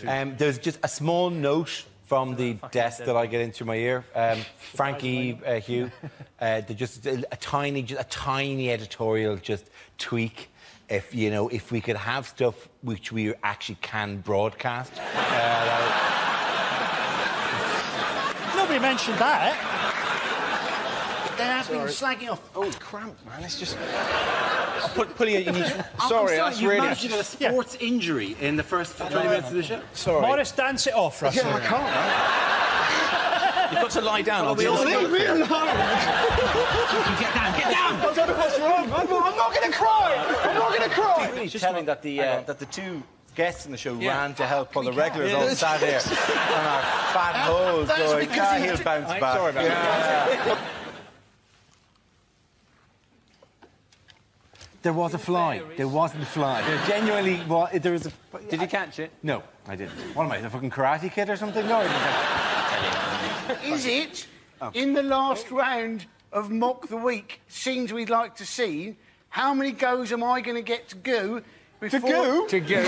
There's just a small note from the desk that I get into my ear. Frankie, Hugh, they're just a tiny editorial just tweak. If we could have stuff which we actually can broadcast. Nobody mentioned that. They have been slagging off. Oh, cramp, man. It's just... Putting it in his... Sorry, that's you really... managed to get a sports injury in the first 20 minutes of the show. Sorry. Morris, dance it off, Russell. Yeah, I can't, man. You've got to lie down. Leave me alone. Get down, get down! I don't know what's wrong. I'm not going to cry. I'm not going to cry. It's really telling that the two guests in the show ran to help while the regulars all sat here on our fat holes going, he'll bounce back. Sorry about that. There was a fly. There wasn't a fly. There genuinely was. There was a... Did you catch it? No, I didn't. What am I, the fucking Karate Kid or something? No, I didn't catch it. Is it, in the last round of Mock the Week, scenes we'd like to see, how many goes am I going to get to go before... To go?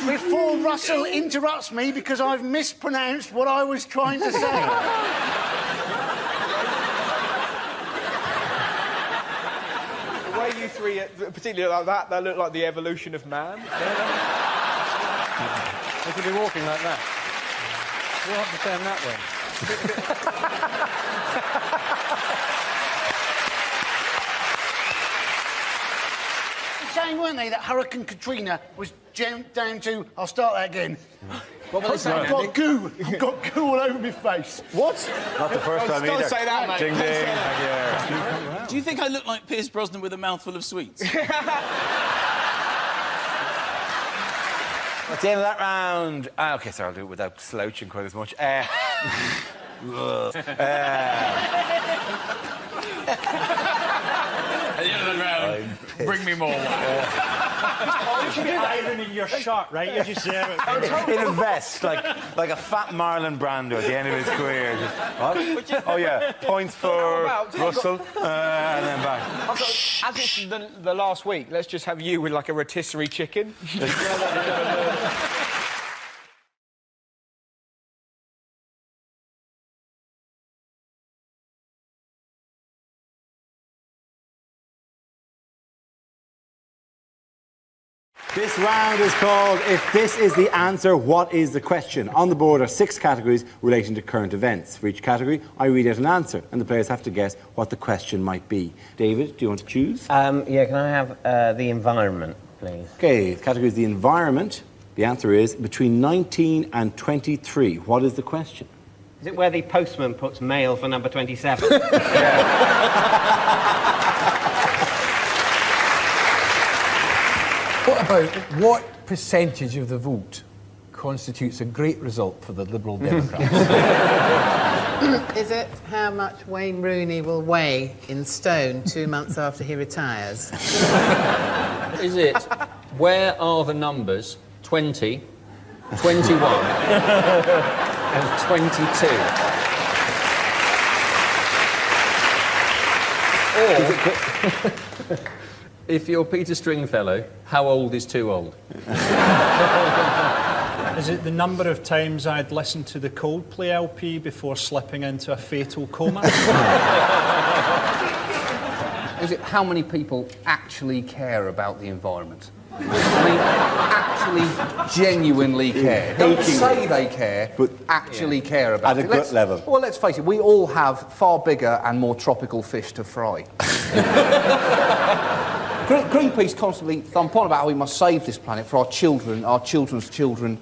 Before Russell interrupts me because I've mispronounced what I was trying to say. The way you three, particularly like that looked like the evolution of man. They could be walking like that. We'll have to turn that way. Saying, weren't they, that Hurricane Katrina was down to... I'll start that again. What was that? I've got goo. I've got goo all over my face. What? Not the first time Don't either. say that, mate. Ding, ding. Do you think I look like Pierce Brosnan with a mouthful of sweets? At the end of that round... OK, sorry, I'll do it without slouching quite as much. At the end of the round, bring me more wine. You get iron in your shirt, right? You just say it. In a vest, like a fat Marlon Brando at the end of his career. Just, what? Oh, yeah, points for Russell, and then back. As it's the last week, let's just have you with, like, a rotisserie chicken. This round is called If This Is the Answer, What Is the Question? On the board are 6 categories relating to current events. For each category, I read out an answer, and the players have to guess what the question might be. David, do you want to choose? Yeah, can I have the environment, please? OK, the category is the environment. The answer is between 19 and 23. What is the question? Is it where the postman puts mail for number 27? What about what percentage of the vote constitutes a great result for the Liberal Democrats? Is it how much Wayne Rooney will weigh in stone 2 months after he retires? Is it where are the numbers 20, 21 and 22? Or, if you're Peter Stringfellow, how old is too old? Is it the number of times I'd listened to the Coldplay LP before slipping into a fatal coma? Is it how many people actually care about the environment? I mean, actually, genuinely care. Don't say they care, but actually care about it. At a gut level. Well, let's face it, we all have far bigger and more tropical fish to fry. Greenpeace constantly thump on about how we must save this planet for our children, our children's children,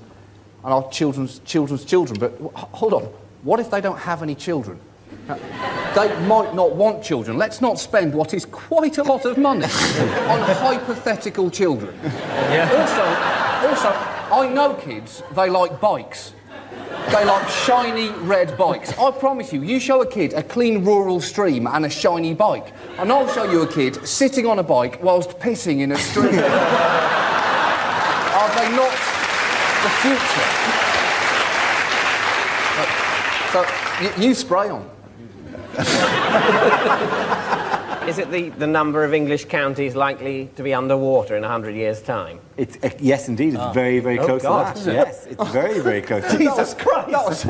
and our children's children's children. But hold on, what if they don't have any children? They might not want children. Let's not spend what is quite a lot of money on hypothetical children. Yeah. Also, I know kids, they like bikes. They like shiny red bikes. I promise you, you show a kid a clean rural stream and a shiny bike, and I'll show you a kid sitting on a bike whilst pissing in a stream. Are they not the future? So, you spray on. Is it the number of English counties likely to be underwater in 100 years' time? It's, yes, indeed. It's very, very close to that. Yes, it's very, very close to that. Jesus Christ! That's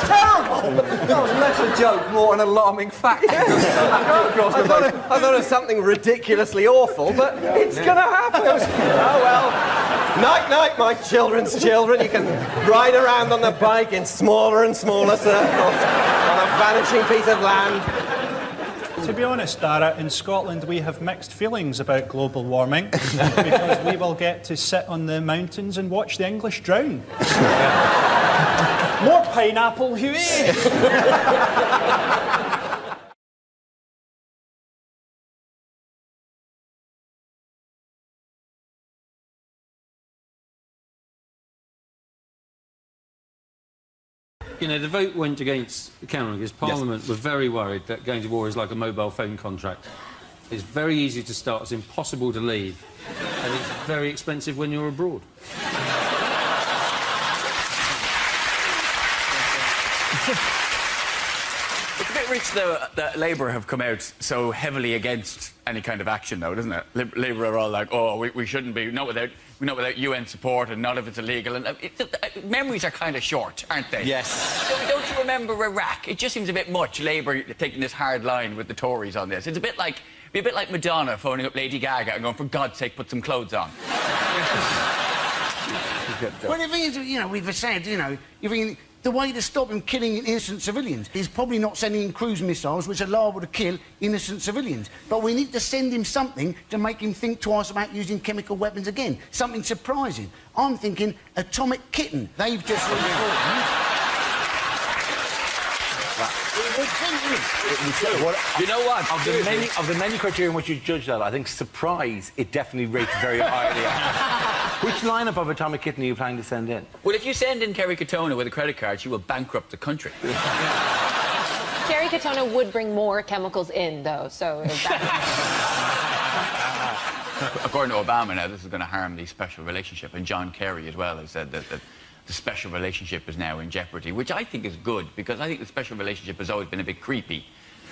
terrible! That was less a joke, more an alarming fact. I thought it was something ridiculously awful, but it's going to happen. Oh, well. Night-night, my children's children. You can ride around on the bike in smaller and smaller circles on a vanishing piece of land. To be honest, Dara, in Scotland we have mixed feelings about global warming because we will get to sit on the mountains and watch the English drown. More pineapple, hooey! You know, the vote went against Cameron because Parliament were very worried that going to war is like a mobile phone contract. It's very easy to start, it's impossible to leave, and it's very expensive when you're abroad. It's a bit rich, though, that Labour have come out so heavily against any kind of action, though, doesn't it? Labour are all like, oh, we shouldn't be, not without UN support and not if it's illegal. And memories are kind of short, aren't they? Yes. Don't you remember Iraq? It just seems a bit much, Labour taking this hard line with the Tories on this. It's a bit like Madonna phoning up Lady Gaga and going, for God's sake, put some clothes on. Well, the thing is, you know, we've said, you know, the way to stop him killing innocent civilians is probably not sending in cruise missiles, which are liable to kill innocent civilians. But we need to send him something to make him think twice about using chemical weapons again. Something surprising. I'm thinking atomic kitten. They've just reformed. You know what? Of the many criteria in which you judge that, I think surprise, it definitely rates very highly. Which lineup of Atomic Kitten are you planning to send in? Well, if you send in Kerry Katona with a credit card, she will bankrupt the country. Kerry Katona would bring more chemicals in, though, so... According to Obama now, this is going to harm the special relationship, and John Kerry as well has said that the special relationship is now in jeopardy, which I think is good, because I think the special relationship has always been a bit creepy,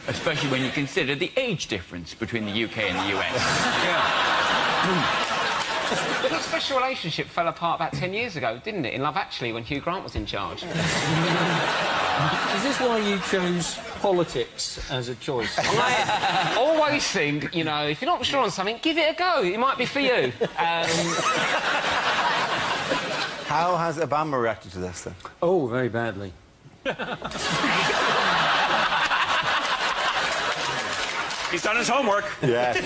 especially when you consider the age difference between the UK and the US. The special relationship fell apart about 10 years ago, didn't it, in Love Actually, when Hugh Grant was in charge? Is this why you chose politics as a choice? I always think, you know, if you're not sure on something, give it a go. It might be for you. How has Obama reacted to this, then? Oh, very badly. He's done his homework. Yes.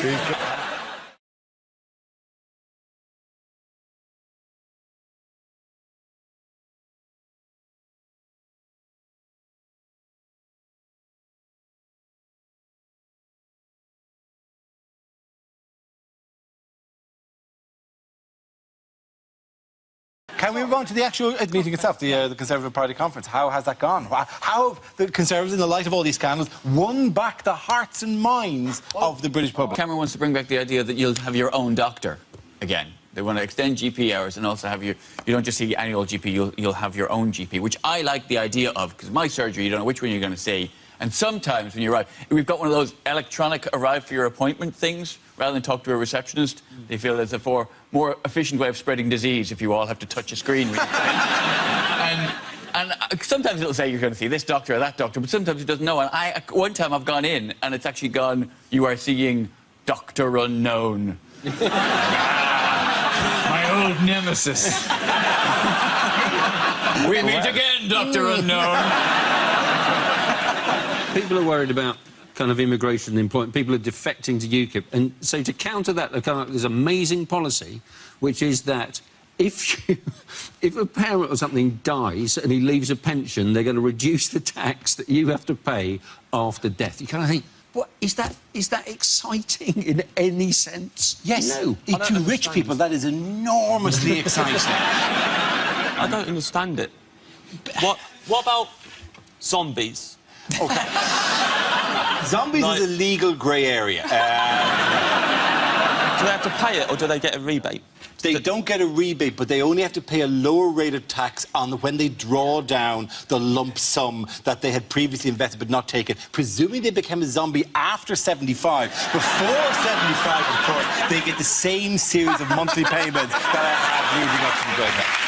Can we move on to the actual meeting itself, the Conservative Party conference? How has that gone? How have the Conservatives, in the light of all these scandals, won back the hearts and minds of the British public? Cameron wants to bring back the idea that you'll have your own doctor again. They want to extend GP hours and also have you don't just see the annual GP, you'll have your own GP, which I like the idea of, because my surgery, you don't know which one you're going to see. And sometimes when you arrive, we've got one of those electronic arrive for your appointment things, rather than talk to a receptionist. They feel there's a more efficient way of spreading disease if you all have to touch a screen. and sometimes it'll say you're going to see this doctor or that doctor, but sometimes it doesn't know. And one time I've gone in and it's actually gone, you are seeing Dr. Unknown. My old nemesis. We meet again, Dr. Unknown. People are worried about kind of immigration and employment. People are defecting to UKIP. And so to counter that, they've come up with this amazing policy, which is that if a parent or something dies and he leaves a pension, they're going to reduce the tax that you have to pay after death. You kind of think, what, is that exciting in any sense? Yes. No. To rich people, that is enormously exciting. I don't understand it. What about zombies? Okay. Zombies is a legal grey area. Do they have to pay it, or do they get a rebate? They don't get a rebate, but they only have to pay a lower rate of tax on when they draw down the lump sum that they had previously invested but not taken. Presuming they became a zombie after 75. Before 75, of course, they get the same series of monthly payments that I have leading up to the breakup.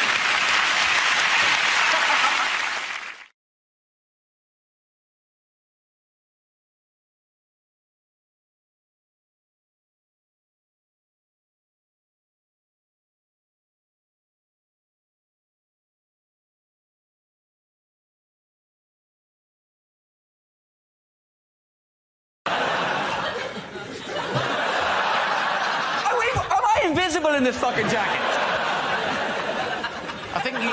Invisible in this fucking jacket. I think you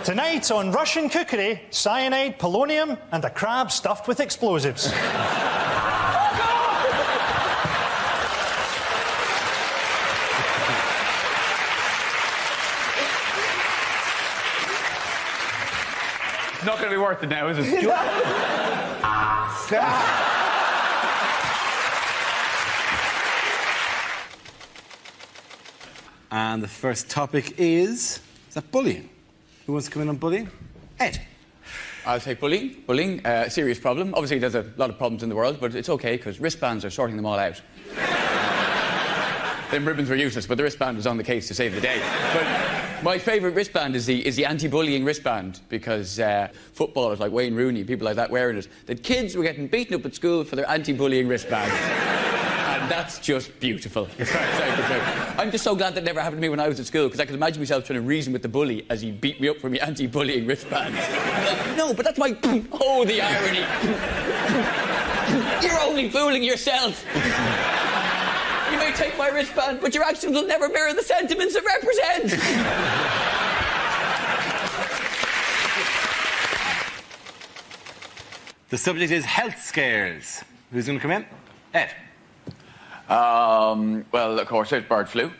Tonight on Russian cookery, cyanide, polonium, and a crab stuffed with explosives. It's not going to be worth it now, is it? And the first topic is that bullying? Who wants to come in on bullying? Ed. I'll take bullying. Bullying, serious problem. Obviously, there's a lot of problems in the world, but it's okay because wristbands are sorting them all out. Them ribbons were useless, but the wristband was on the case to save the day. But my favourite wristband is the anti-bullying wristband because footballers like Wayne Rooney, people like that wearing it, that kids were getting beaten up at school for their anti-bullying wristbands. And that's just beautiful. I'm just so glad that never happened to me when I was at school because I could imagine myself trying to reason with the bully as he beat me up for my anti-bullying wristbands. Like, no, but that's my... Oh, the irony. You're only fooling yourself. You may take my wristband, but your actions will never mirror the sentiments it represents. The subject is health scares. Who's going to come in? Ed. Well, of course, there's bird flu,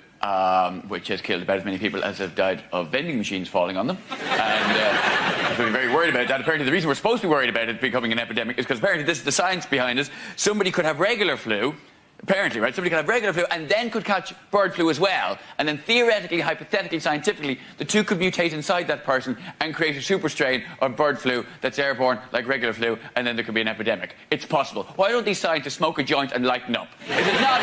which has killed about as many people as have died of vending machines falling on them. And we're very worried about that. Apparently, the reason we're supposed to be worried about it becoming an epidemic is because apparently this is the science behind it. Somebody could have regular flu. Apparently, right? Somebody could have regular flu and then could catch bird flu as well. And then theoretically, hypothetically, scientifically, the two could mutate inside that person and create a super strain of bird flu that's airborne like regular flu, and then there could be an epidemic. It's possible. Why don't these scientists smoke a joint and lighten up? Is it not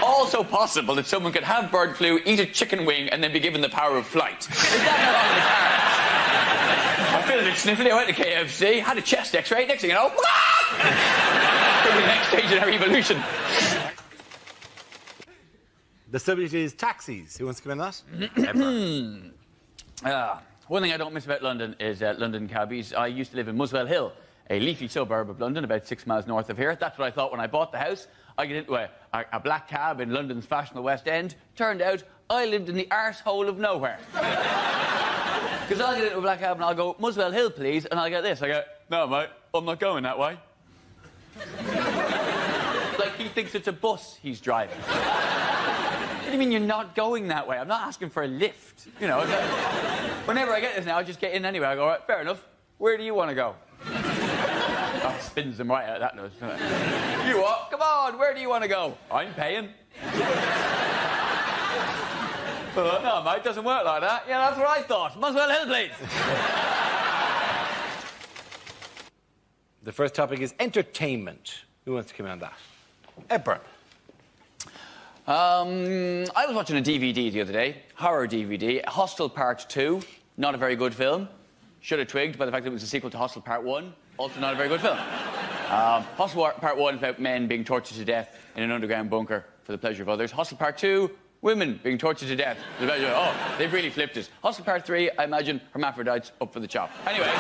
also possible that someone could have bird flu, eat a chicken wing, and then be given the power of flight? Is that not on the cards? I feel a bit sniffly. I went to KFC, had a chest X-ray. Next thing you know, the next stage in our evolution. The subject is taxis. Who wants to come in on that? One thing I don't miss about London is London cabbies. I used to live in Muswell Hill, a leafy suburb of London, about 6 miles north of here. That's what I thought when I bought the house. I get into a black cab in London's fashionable West End. Turned out I lived in the arsehole of nowhere. Because I'll get into a black cab and I'll go, Muswell Hill, please, and I'll get this. I go, no, mate, I'm not going that way. Like he thinks it's a bus he's driving. What do you mean you're not going that way? I'm not asking for a lift. You know, whenever I get this now, I just get in anyway. I go, right, fair enough. Where do you want to go? Oh, spins them right out of that nose, doesn't it? You what? Come on, where do you want to go? I'm paying. No, mate, it doesn't work like that. Yeah, that's what I thought. Muswell Hill, please. The first topic is entertainment. Who wants to come in on that? Edburn. I was watching a DVD the other day, horror DVD, Hostel Part 2, not a very good film. Should have twigged by the fact that it was a sequel to Hostel Part 1, also not a very good film. Hostel Part 1 is about men being tortured to death in an underground bunker for the pleasure of others. Hostel Part 2, women being tortured to death for the pleasure of... Oh, they've really flipped it. Hostel Part 3, I imagine hermaphrodites up for the chop. Anyway...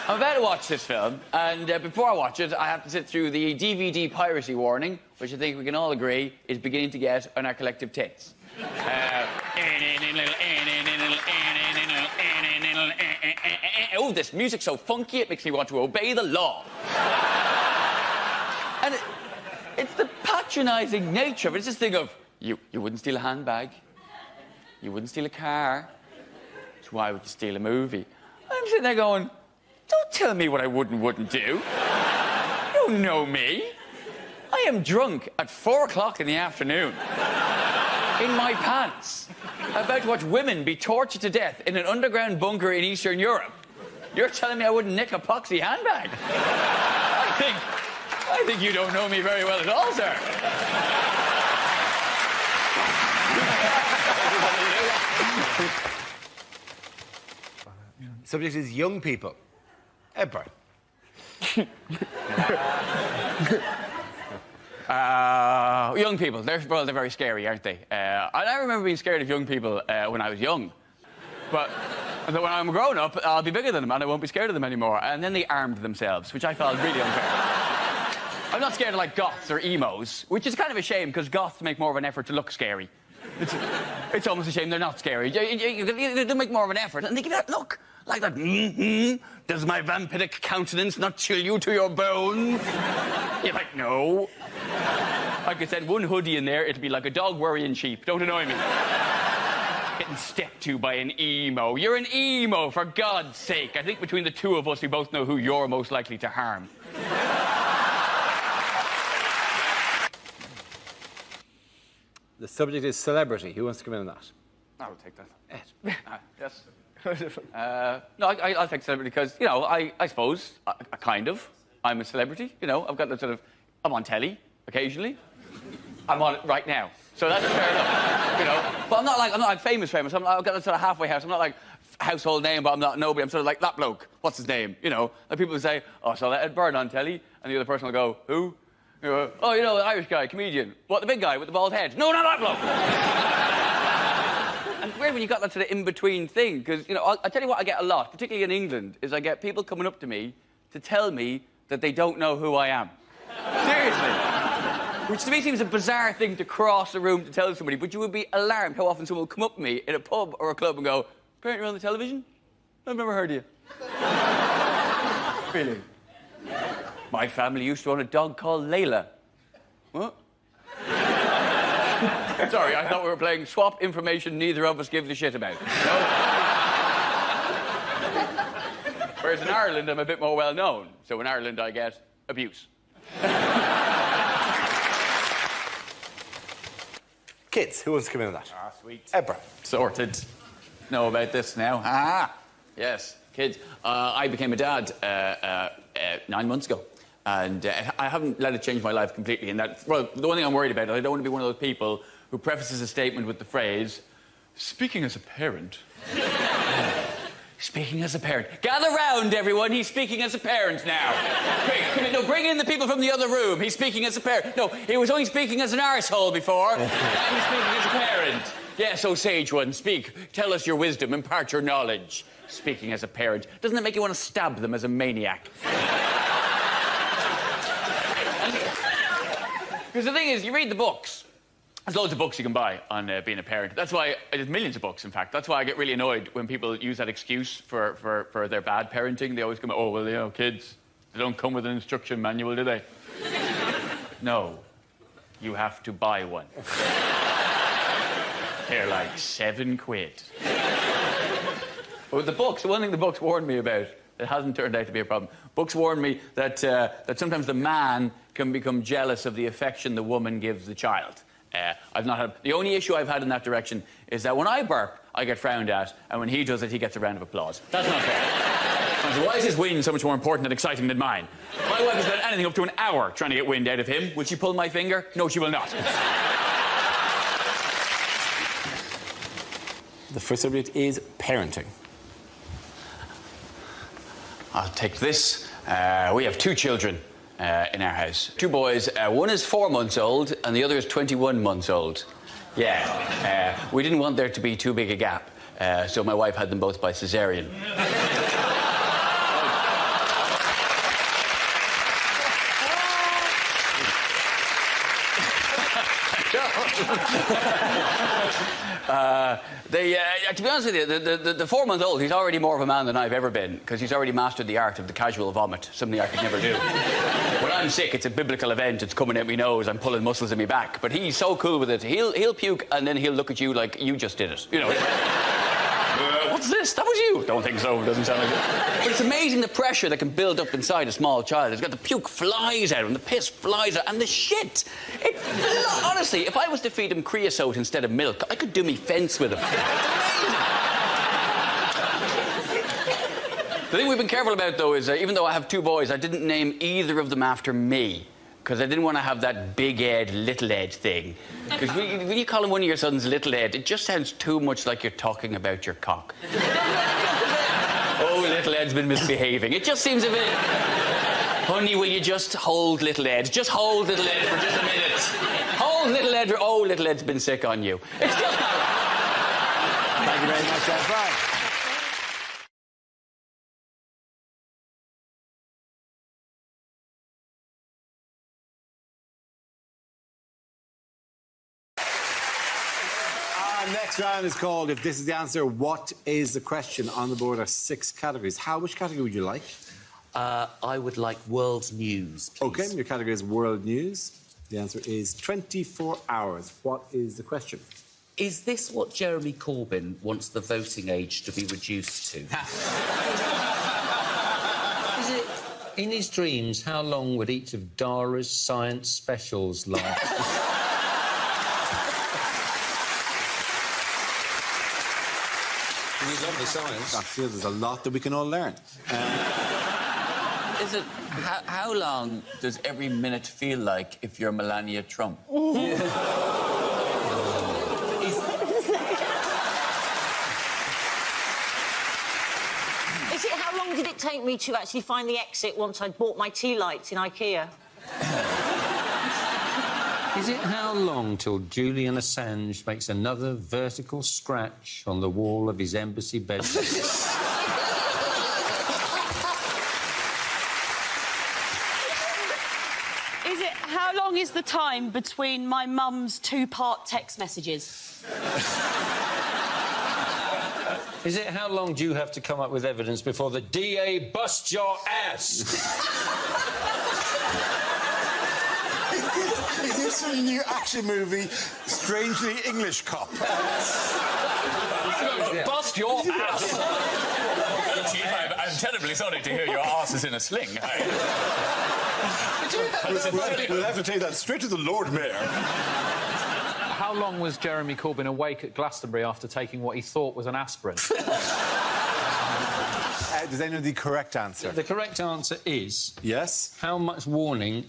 I'm about to watch this film, and before I watch it, I have to sit through the DVD piracy warning, which I think we can all agree is beginning to get on our collective tits. Oh, this music's so funky, it makes me want to obey the law. And it's the patronising nature of it. It's this thing of, you wouldn't steal a handbag, you wouldn't steal a car, so why would you steal a movie? I'm sitting there going, tell me what I wouldn't do. You don't know me. I am drunk at 4 o'clock in the afternoon. In my pants. About to watch women be tortured to death in an underground bunker in Eastern Europe. You're telling me I wouldn't nick a poxy handbag? I think you don't know me very well at all, sir. Subject is young people. Brian. Young people, they're very scary, aren't they? I remember being scared of young people when I was young. But when I'm grown up, I'll be bigger than them and I won't be scared of them anymore. And then they armed themselves, which I felt really unfair. I'm not scared of, like, goths or emos, which is kind of a shame, because goths make more of an effort to look scary. It's almost a shame they're not scary. They make more of an effort, and they give that look. Like that, does my vampiric countenance not chill you to your bones? You're like, no. I could send one hoodie in there, it'd be like a dog worrying sheep. Don't annoy me. Getting stepped to by an emo. You're an emo, for God's sake. I think between the two of us, we both know who you're most likely to harm. The subject is celebrity. Who wants to come in on that? I'll take that. Ed. Yes. No, I'll take celebrity because, you know, I suppose, I'm a celebrity. You know, I've got that sort of... I'm on telly, occasionally. I'm on it right now. So that's fair enough, you know. But I'm not like famous. I've got that sort of halfway house. I'm not like household name, but I'm not nobody. I'm sort of like that bloke. What's his name? You know, like people will say, oh, I saw that Ed Byrne on telly. And the other person will go, who? You know, oh, you know, the Irish guy, comedian. What, the big guy with the bald head? No, not that bloke. And it's weird when you got that sort of in-between thing, because, you know, I'll tell you what I get a lot, particularly in England, is I get people coming up to me to tell me that they don't know who I am. Seriously. Which to me seems a bizarre thing to cross a room to tell somebody, but you would be alarmed how often someone will come up to me in a pub or a club and go, apparently you're on the television? I've never heard of you. Really? My family used to own a dog called Layla. What? Sorry, I thought we were playing swap information neither of us gives a shit about. No? Whereas in Ireland, I'm a bit more well-known. So in Ireland, I get abuse. Kids, who wants to come in on that? Ah, sweet. Ebra. Sorted. Know about this now. Ah, yes, kids. I became a dad 9 months ago. And I haven't let it change my life completely. And that, well, the one thing I'm worried about is I don't want to be one of those people who prefaces a statement with the phrase, speaking as a parent. Speaking as a parent. Gather round, everyone. He's speaking as a parent now. Quick, no, bring in the people from the other room. He's speaking as a parent. No, he was only speaking as an arsehole before. Now he's speaking as a parent. Yes, oh, sage one, speak. Tell us your wisdom. Impart your knowledge. Speaking as a parent. Doesn't it make you want to stab them as a maniac? Because the thing is, you read the books. There's loads of books you can buy on being a parent. That's why, there's millions of books, in fact. That's why I get really annoyed when people use that excuse for their bad parenting. They always come, oh, well, you know, kids, they don't come with an instruction manual, do they? No. You have to buy one. They're like £7. But with the books, the one thing the books warned me about, it hasn't turned out to be a problem. Books warn me that sometimes the man can become jealous of the affection the woman gives the child. I've not had... The only issue I've had in that direction is that when I burp, I get frowned at, and when he does it, he gets a round of applause. That's not fair. Why is his wind so much more important and exciting than mine? My wife has spent anything up to an hour trying to get wind out of him. Will she pull my finger? No, she will not. The first subject is parenting. I'll take this. We have 2 children in our house. 2 boys. One is 4 months old and the other is 21 months old. Yeah. We didn't want there to be too big a gap, so my wife had them both by cesarean. To be honest with you, the 4-month-old, he's already more of a man than I've ever been, because he's already mastered the art of the casual vomit, something I could never do. When I'm sick, it's a biblical event, it's coming out my nose, I'm pulling muscles in my back, but he's so cool with it. He'll puke, and then he'll look at you like you just did it. You know, what's What's this? That was you. Don't think so. Doesn't sound like it. But it's amazing the pressure that can build up inside a small child. It's got the puke flies out and the piss flies out and the shit. Honestly, if I was to feed him creosote instead of milk, I could do me fence with him. It's amazing. The thing we've been careful about, though, is even though I have 2 boys, I didn't name either of them after me. Because I didn't want to have that big Ed, little Ed thing. Because when you call him one of your sons Little Ed, it just sounds too much like you're talking about your cock. Oh, Little Ed's been misbehaving. It just seems a bit... Honey, will you just hold Little Ed? Just hold Little Ed for just a minute. Hold Little Ed, or oh, Little Ed's been sick on you. It's just not... Thank you very much, Frank. Next round is called If This Is the Answer, What Is the Question? On the board are 6 categories. Hal, which category would you like? I would like world news, please. OK, your category is world news. The answer is 24 hours. What is the question? Is this what Jeremy Corbyn wants the voting age to be reduced to? Is it, in his dreams, how long would each of Dara's science specials last? We love the science. I feel there's a lot that we can all learn. Is it... How long does every minute feel like if you're Melania Trump? Is it how long did it take me to actually find the exit once I'd bought my tea lights in IKEA? Is it how long till Julian Assange makes another vertical scratch on the wall of his embassy bedroom? Is it how long is the time between my mum's 2-part text messages? Is it how long do you have to come up with evidence before the DA busts your ass? Is this a new action movie, Strangely English Cop? Bust your ass! Chief, I'm terribly sorry to hear your ass is in a sling. We'll have to take that straight to the Lord Mayor. How long was Jeremy Corbyn awake at Glastonbury after taking what he thought was an aspirin? Does anyone know the correct answer? The correct answer is... Yes? How much warning,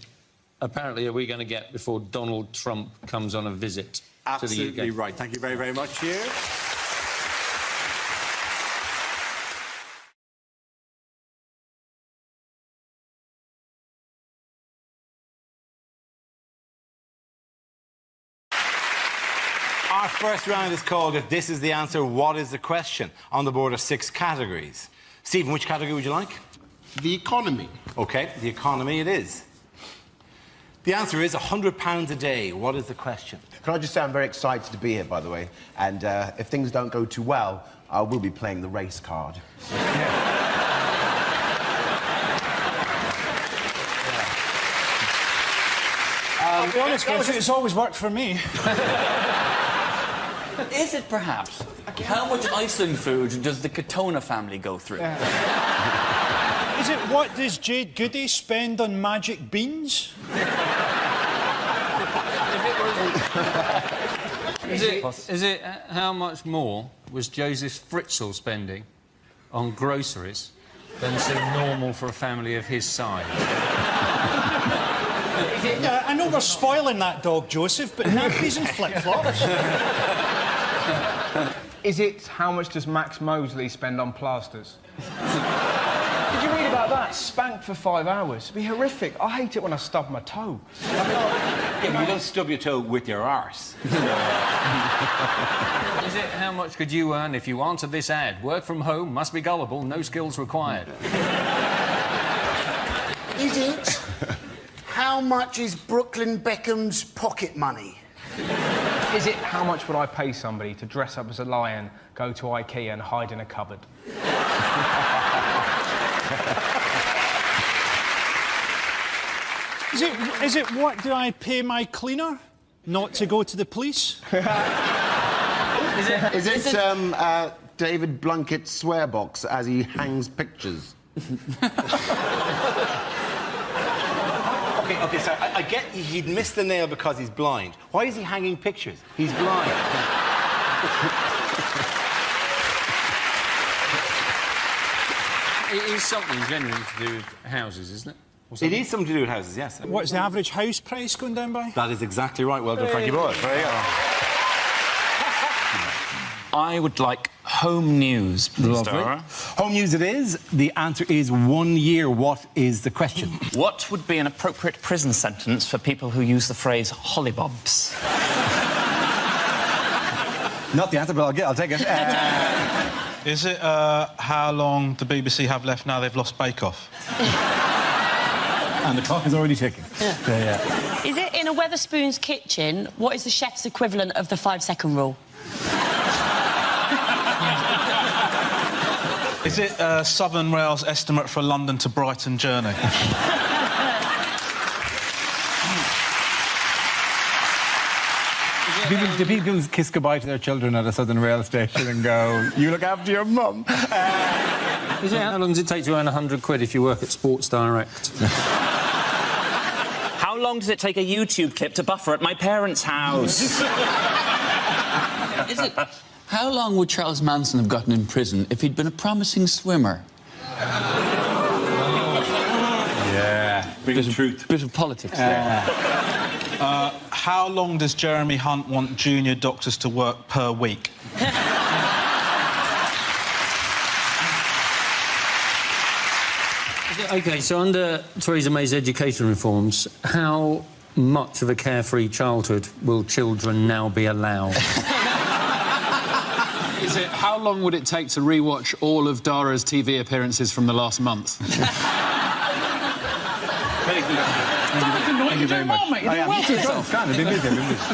apparently, are we going to get before Donald Trump comes on a visit to the UK? Absolutely right. Thank you very, very much, Hugh. Our first round is called If This Is the Answer, What Is the Question? On the board are 6 categories. Stephen, which category would you like? The economy. OK, the economy it is. The answer is £100 a day. What is the question? Can I just say I'm very excited to be here, by the way, and if things don't go too well, I will be playing the race card. I'll be honest, it's always worked for me. Is it perhaps? How much Iceland food does the Katona family go through? Is it what does Jade Goody spend on magic beans? Is it how much more was Joseph Fritzl spending on groceries than seemed normal for a family of his size? Yeah, I know we're spoiling that dog, Joseph, but nappies and flip-flops. Is it how much does Max Mosley spend on plasters? Did you read about that? Spanked for 5 hours. It'd be horrific. I hate it when I stub my toe. Yeah, but you don't stub your toe with your arse. Is it how much could you earn if you answered this ad? Work from home, must be gullible, no skills required. Is it how much is Brooklyn Beckham's pocket money? Is it how much would I pay somebody to dress up as a lion, go to IKEA and hide in a cupboard? Is it what do I pay my cleaner not to go to the police? Is it David Blunkett's swear box as he hangs pictures? Okay, so I get he'd missed the nail because he's blind. Why is he hanging pictures? He's blind. It is something genuine to do with houses, isn't it? It is something to do with houses, yes. What's the average house price going down by? That is exactly right. Well done, Frankie Boyle. There you go. I would like home news, please, Lovely. Dara. Home news it is. The answer is 1 year. What is the question? What would be an appropriate prison sentence for people who use the phrase hollybobs? Not the answer, but I'll take it. Is it how long the BBC have left now they've lost Bake Off? And the clock is already ticking. Yeah. Is it in a Wetherspoon's kitchen? What is the chef's equivalent of the 5-second rule? Is it Southern Rail's estimate for a London to Brighton journey? Do people kiss goodbye to their children at a Southern Rail station and go, you look after your mum? Is it, how long does it take to earn £100 if you work at Sports Direct? How long does it take a YouTube clip to buffer at my parents' house? Is it... How long would Charles Manson have gotten in prison if he'd been a promising swimmer? Yeah. Bit of truth. Bit of politics there. How long does Jeremy Hunt want junior doctors to work per week? OK, so under Theresa May's education reforms, how much of a carefree childhood will children now be allowed? Is it how long would it take to rewatch all of Dara's TV appearances from the last month? Very good. Thank you very much.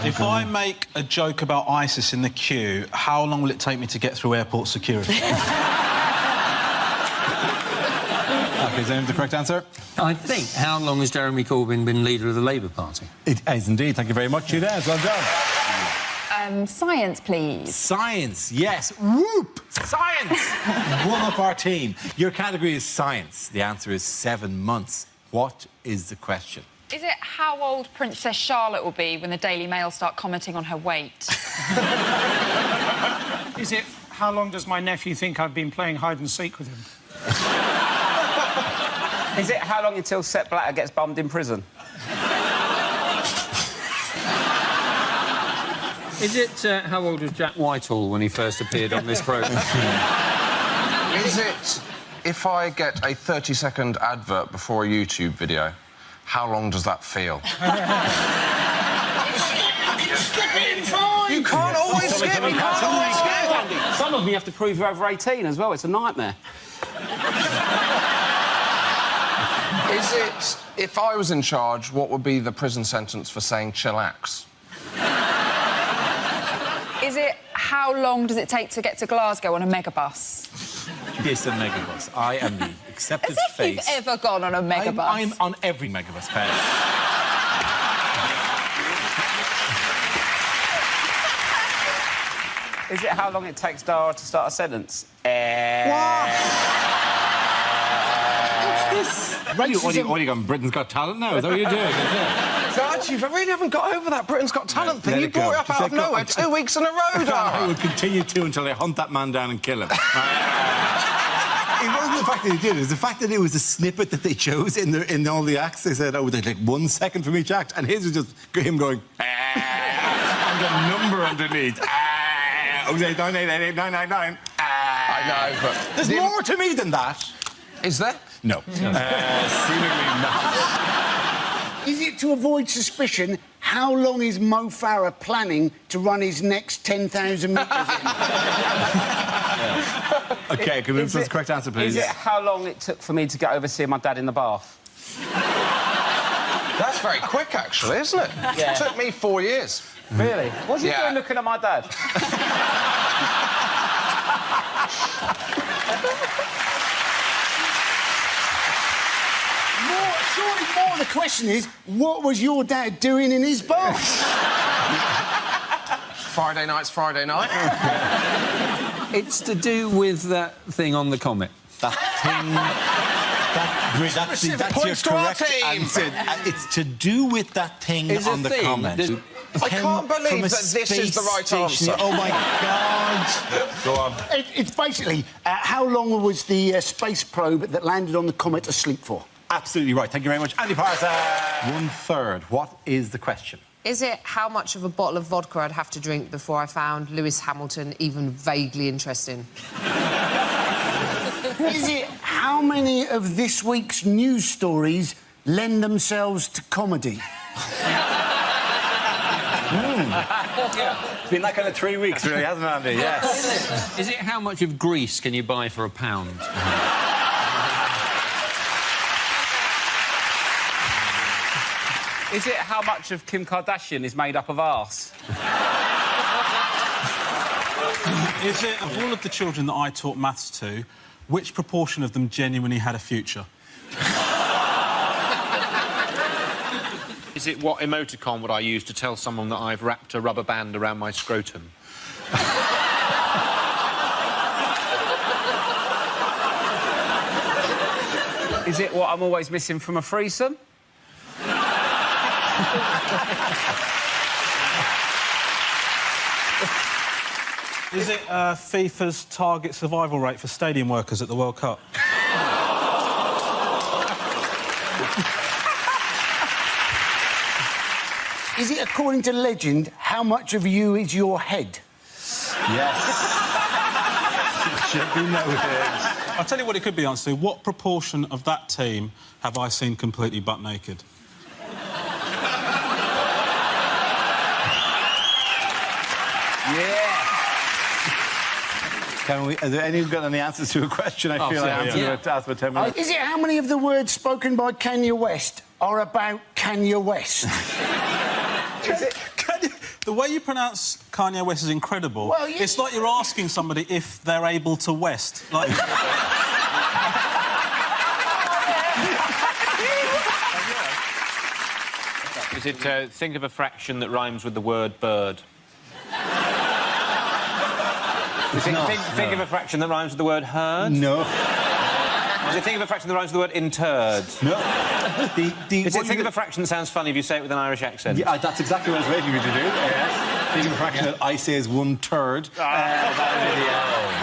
If I make a joke about ISIS in the queue, how long will it take me to get through airport security? OK, is that the correct answer? I think. How long has Jeremy Corbyn been leader of the Labour Party? It is indeed. Thank you very much, you there. Well done. Science, please. Science, yes. Whoop! Science! One up our team. Your category is science. The answer is 7 months. What is the question? Is it how old Princess Charlotte will be when the Daily Mail start commenting on her weight? Is it how long does my nephew think I've been playing hide and seek with him? Is it how long until Sepp Blatter gets bummed in prison? Is it how old was Jack Whitehall when he first appeared on this programme? Is it if I get a 30-second advert before a YouTube video, how long does that feel? Skip it in 5! You can't always skip! You can't always skip! Some of them you have to prove you're over 18 as well. It's a nightmare. Is it if I was in charge, what would be the prison sentence for saying chillax? Is it how long does it take to get to Glasgow on a megabus? Yes, a megabus. I am the accepted As if face. you've ever gone on a megabus. I'm on every megabus, Pat. Is it how long it takes Dara to start a sentence? What's this? What are you going, Britain's Got Talent now? Is that what you're doing? So actually, I really haven't got over that Britain's Got Talent thing. You brought it up out of nowhere 2 weeks in a row, Dara. I will continue to until I hunt that man down and kill him. It wasn't the fact that he did it. It was the fact that it was a snippet that they chose in all the acts. They said, oh, they'd like 1 second from each act. And his was just him going, and a number underneath. 9888999. I know, but... There's more to me than that. Is there? No. Seemingly not. Is it to avoid suspicion, how long is Mo Farah planning to run his next 10,000 metres in? OK, can we move to the correct answer, please? Is it how long it took for me to get over seeing my dad in the bath? That's very quick, actually, isn't it? Yeah. It took me 4 years. Really? What's he doing looking at my dad? Surely more the question is, what was your dad doing in his bath? Friday night's Friday night. It's to do with that thing on the comet. That thing... That's your correct answer. It's to do with that thing on the comet. I can't believe that this is the right answer. Oh, my God. Go on. It's basically, how long was the space probe that landed on the comet asleep for? Absolutely right. Thank you very much. Andy Parson. 1/3. What is the question? Is it how much of a bottle of vodka I'd have to drink before I found Lewis Hamilton even vaguely interesting? Is it how many of this week's news stories lend themselves to comedy? It's been that kind of 3 weeks, really, hasn't it, Andy? Yes. Is it how much of Greece can you buy for £1? Is it how much of Kim Kardashian is made up of arse? Is it, of all of the children that I taught maths to, which proportion of them genuinely had a future? Is it what emoticon would I use to tell someone that I've wrapped a rubber band around my scrotum? Is it what I'm always missing from a threesome? Is it FIFA's target survival rate for stadium workers at the World Cup? Is it, according to legend, how much of you is your head? Yes. It should be noted. I'll tell you what it could be, answer. What proportion of that team have I seen completely butt naked? Yeah. Are there any who've got any answers to a question? I feel like I'm going to ask for 10 minutes. Is it how many of the words spoken by Kanye West are about Kanye West? The way you pronounce Kanye West is incredible. Well, it's like you're asking somebody if they're able to West. Like... Is it think of a fraction that rhymes with the word bird? Think of a fraction that rhymes with the word herd? No. Is it think of a fraction that rhymes with the word interred? No. Is it think of a fraction that sounds funny if you say it with an Irish accent? Yeah, that's exactly what I was waiting for you to do. Think of a fraction that I say is 1/3.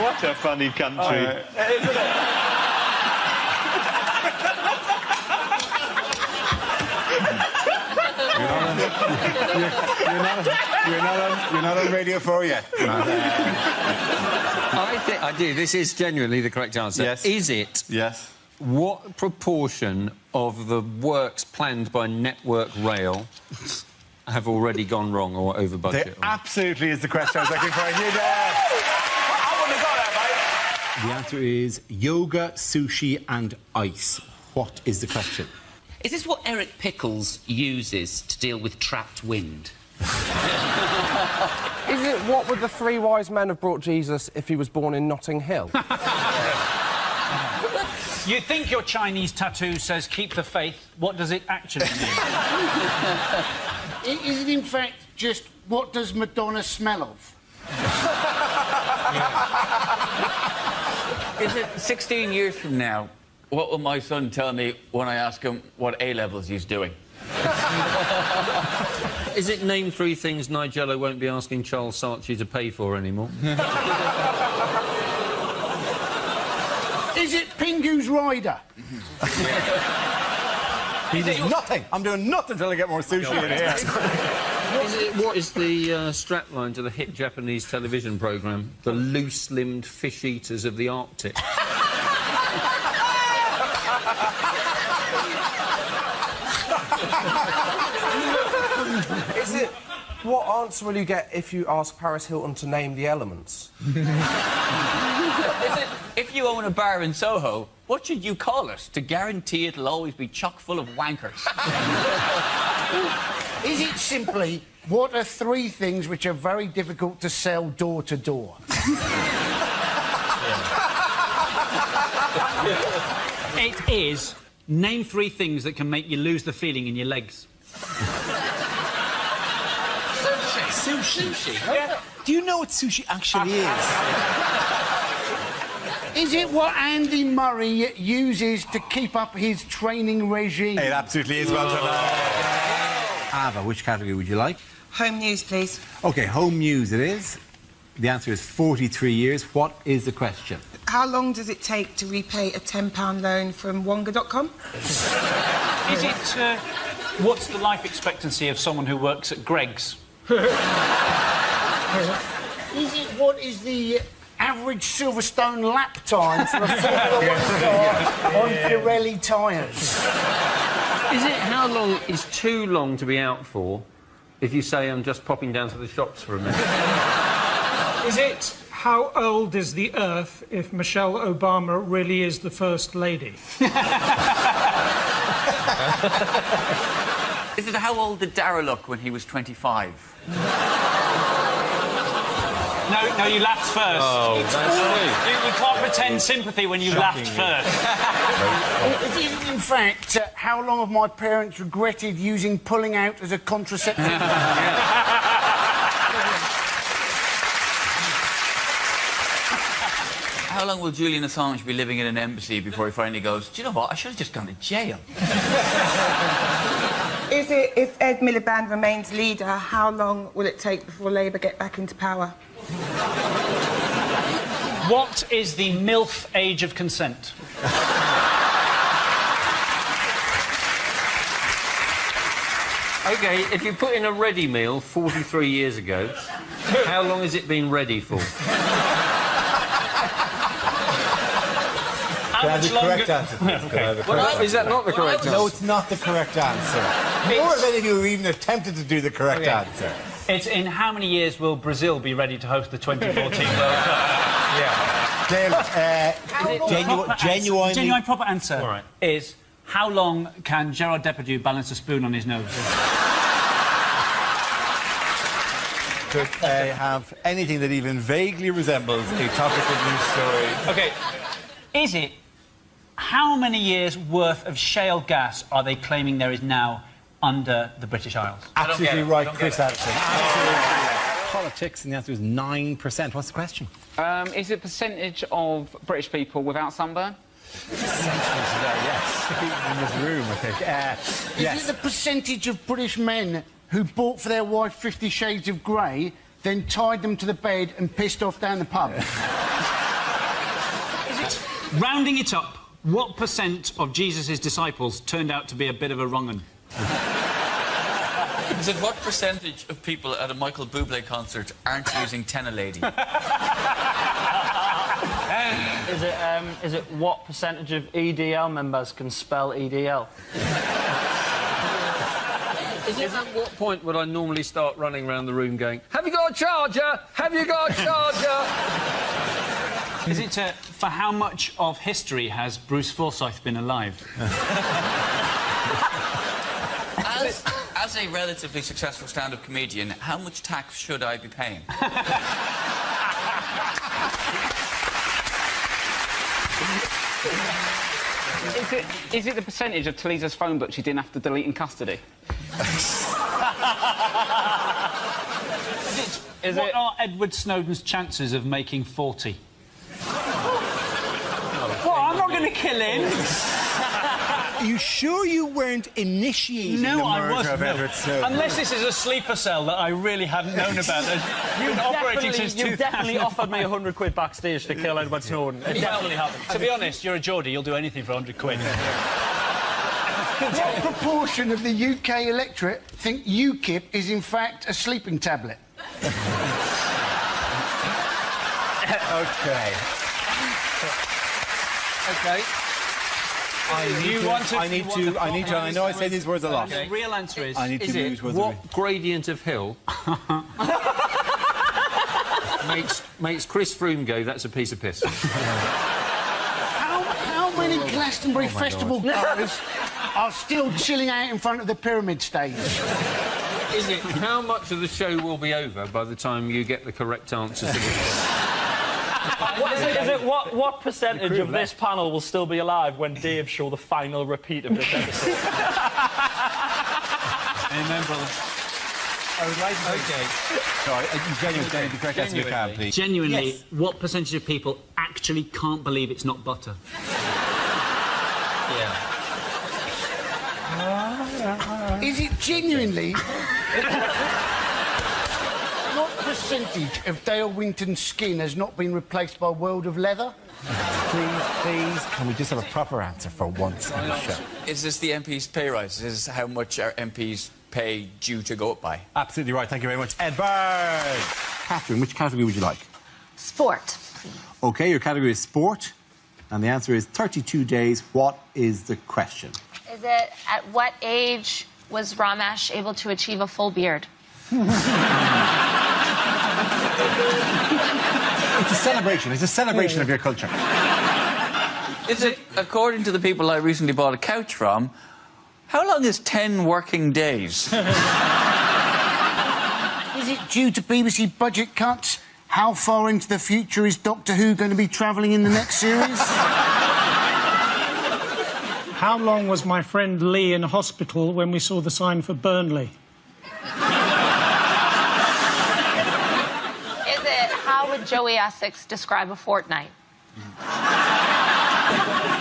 What a funny country. Isn't it? You're not on Radio 4 yet. I do. This is genuinely the correct answer. Yes. Is it? Yes. What proportion of the works planned by Network Rail have already gone wrong or over budget? There absolutely is the question I was looking for. I wouldn't have got that, mate. The answer is yoga, sushi and ice. What is the question? Is this what Eric Pickles uses to deal with trapped wind? Is it what would the three wise men have brought Jesus if he was born in Notting Hill? You think your Chinese tattoo says keep the faith. What does it actually mean? Is it, in fact, just what does Madonna smell of? Is it 16 years from now, what will my son tell me when I ask him what A-levels he's doing? Is it name 3 things Nigella won't be asking Charles Saatchi to pay for anymore? Is it Pingu's Rider? He did nothing. I'm doing nothing until I get more sushi in here. What is the strapline to the hit Japanese television programme, The Loose-Limbed Fish Eaters of the Arctic? Is it what answer will you get if you ask Paris Hilton to name the elements? Is it, if you own a bar in Soho, what should you call it to guarantee it'll always be chock full of wankers? Is it simply what are 3 things which are very difficult to sell door to door? It is name 3 things that can make you lose the feeling in your legs. Sushi. Yeah. Do you know what sushi actually is? Is it what Andy Murray uses to keep up his training regime? It absolutely is. Well done. Ava, which category would you like? Home news, please. OK, home news it is. The answer is 43 years. What is the question? How long does it take to repay a £10 loan from Wonga.com? Is it... what's the life expectancy of someone who works at Greggs? Is it what is the average Silverstone lap time for a Formula 1 car on Pirelli tyres? Is it how long is too long to be out for if you say I'm just popping down to the shops for a minute? Is it how old is the Earth if Michelle Obama really is the First Lady? Is it how old did Dara look when he was 25? No, you laughed first. Oh, that's sweet. You can't pretend sympathy when you laughed first. Is it, in fact, how long have my parents regretted using pulling out as a contraceptive? How long will Julian Assange be living in an embassy before he finally goes, do you know what, I should have just gone to jail? Is it if Ed Miliband remains leader, how long will it take before Labour get back into power? What is the MILF age of consent? OK, if you put in a ready meal 43 years ago, how long has it been ready for? Can I have the correct answer, please? Can I have the correct answer? Is that not the correct answer? No, it's not the correct answer. More of any of you have even attempted to do the correct answer. It's in how many years will Brazil be ready to host the 2014 World Cup? Yeah. Genuine proper answer is how long can Gerard Depardieu balance a spoon on his nose? Could have anything that even vaguely resembles a topical news story. OK, is it how many years' worth of shale gas are they claiming there is now under the British Isles? Absolutely right, Chris Addison. Absolutely right. Politics, and the answer is 9%. What's the question? Is it percentage of British people without sunburn? Yes. In this room, I think. Is it the percentage of British men who bought for their wife 50 Shades of Grey, then tied them to the bed and pissed off down the pub? Rounding it up, what % of Jesus' disciples turned out to be a bit of a wrong-un? Is it what percentage of people at a Michael Bublé concert aren't using Tenna Lady? Is it what percentage of EDL members can spell EDL? At what point would I normally start running around the room going, have you got a charger? Have you got a charger? Is it for how much of history has Bruce Forsyth been alive? As a relatively successful stand-up comedian, how much tax should I be paying? Is it the percentage of Talisa's phone book she didn't have to delete in custody? What are Edward Snowden's chances of making 40? What? I'm not going to kill him. Are you sure you weren't initiating the murder of Edward Snowden? Unless this is a sleeper cell that I really hadn't known about. You definitely offered me £100 backstage to kill Edward Snowden. It definitely happened. To be honest, you're a Geordie. You'll do anything for £100. What proportion of the UK electorate think UKIP is in fact a sleeping tablet? OK. OK. I know I say these words a lot. The real answer is... I need to use words. What gradient of hill makes Chris Froome go, that's a piece of piss? How many Glastonbury Festival goers are still chilling out in front of the pyramid stage? Is it how much of the show will be over by the time you get the correct answer to this? What percentage of this panel will still be alive when Dave show the final repeat of this episode? Amen, brother. I would like to... OK. Sorry, genuinely, the correct answer if you can, please. Genuinely, Yes. what percentage of people actually can't believe it's not butter? Yeah. Is it genuinely... What percentage of Dale Winton's skin has not been replaced by a world of leather? Please, can we just have a proper answer for once on the show? Is this the MP's pay rise? Is this how much our MPs pay due to go up by? Absolutely right. Thank you very much, Edward. Catherine, which category would you like? Sport. OK, your category is sport. And the answer is 32 days. What is the question? Is it at what age was Ramesh able to achieve a full beard? It's a celebration. It's a celebration of your culture. Is it, according to the people I recently bought a couch from, how long is 10 working days? Is it due to BBC budget cuts? How far into the future is Doctor Who going to be travelling in the next series? How long was my friend Lee in hospital when we saw the sign for Burnley? Is it how would Joey Essex describe a fortnight?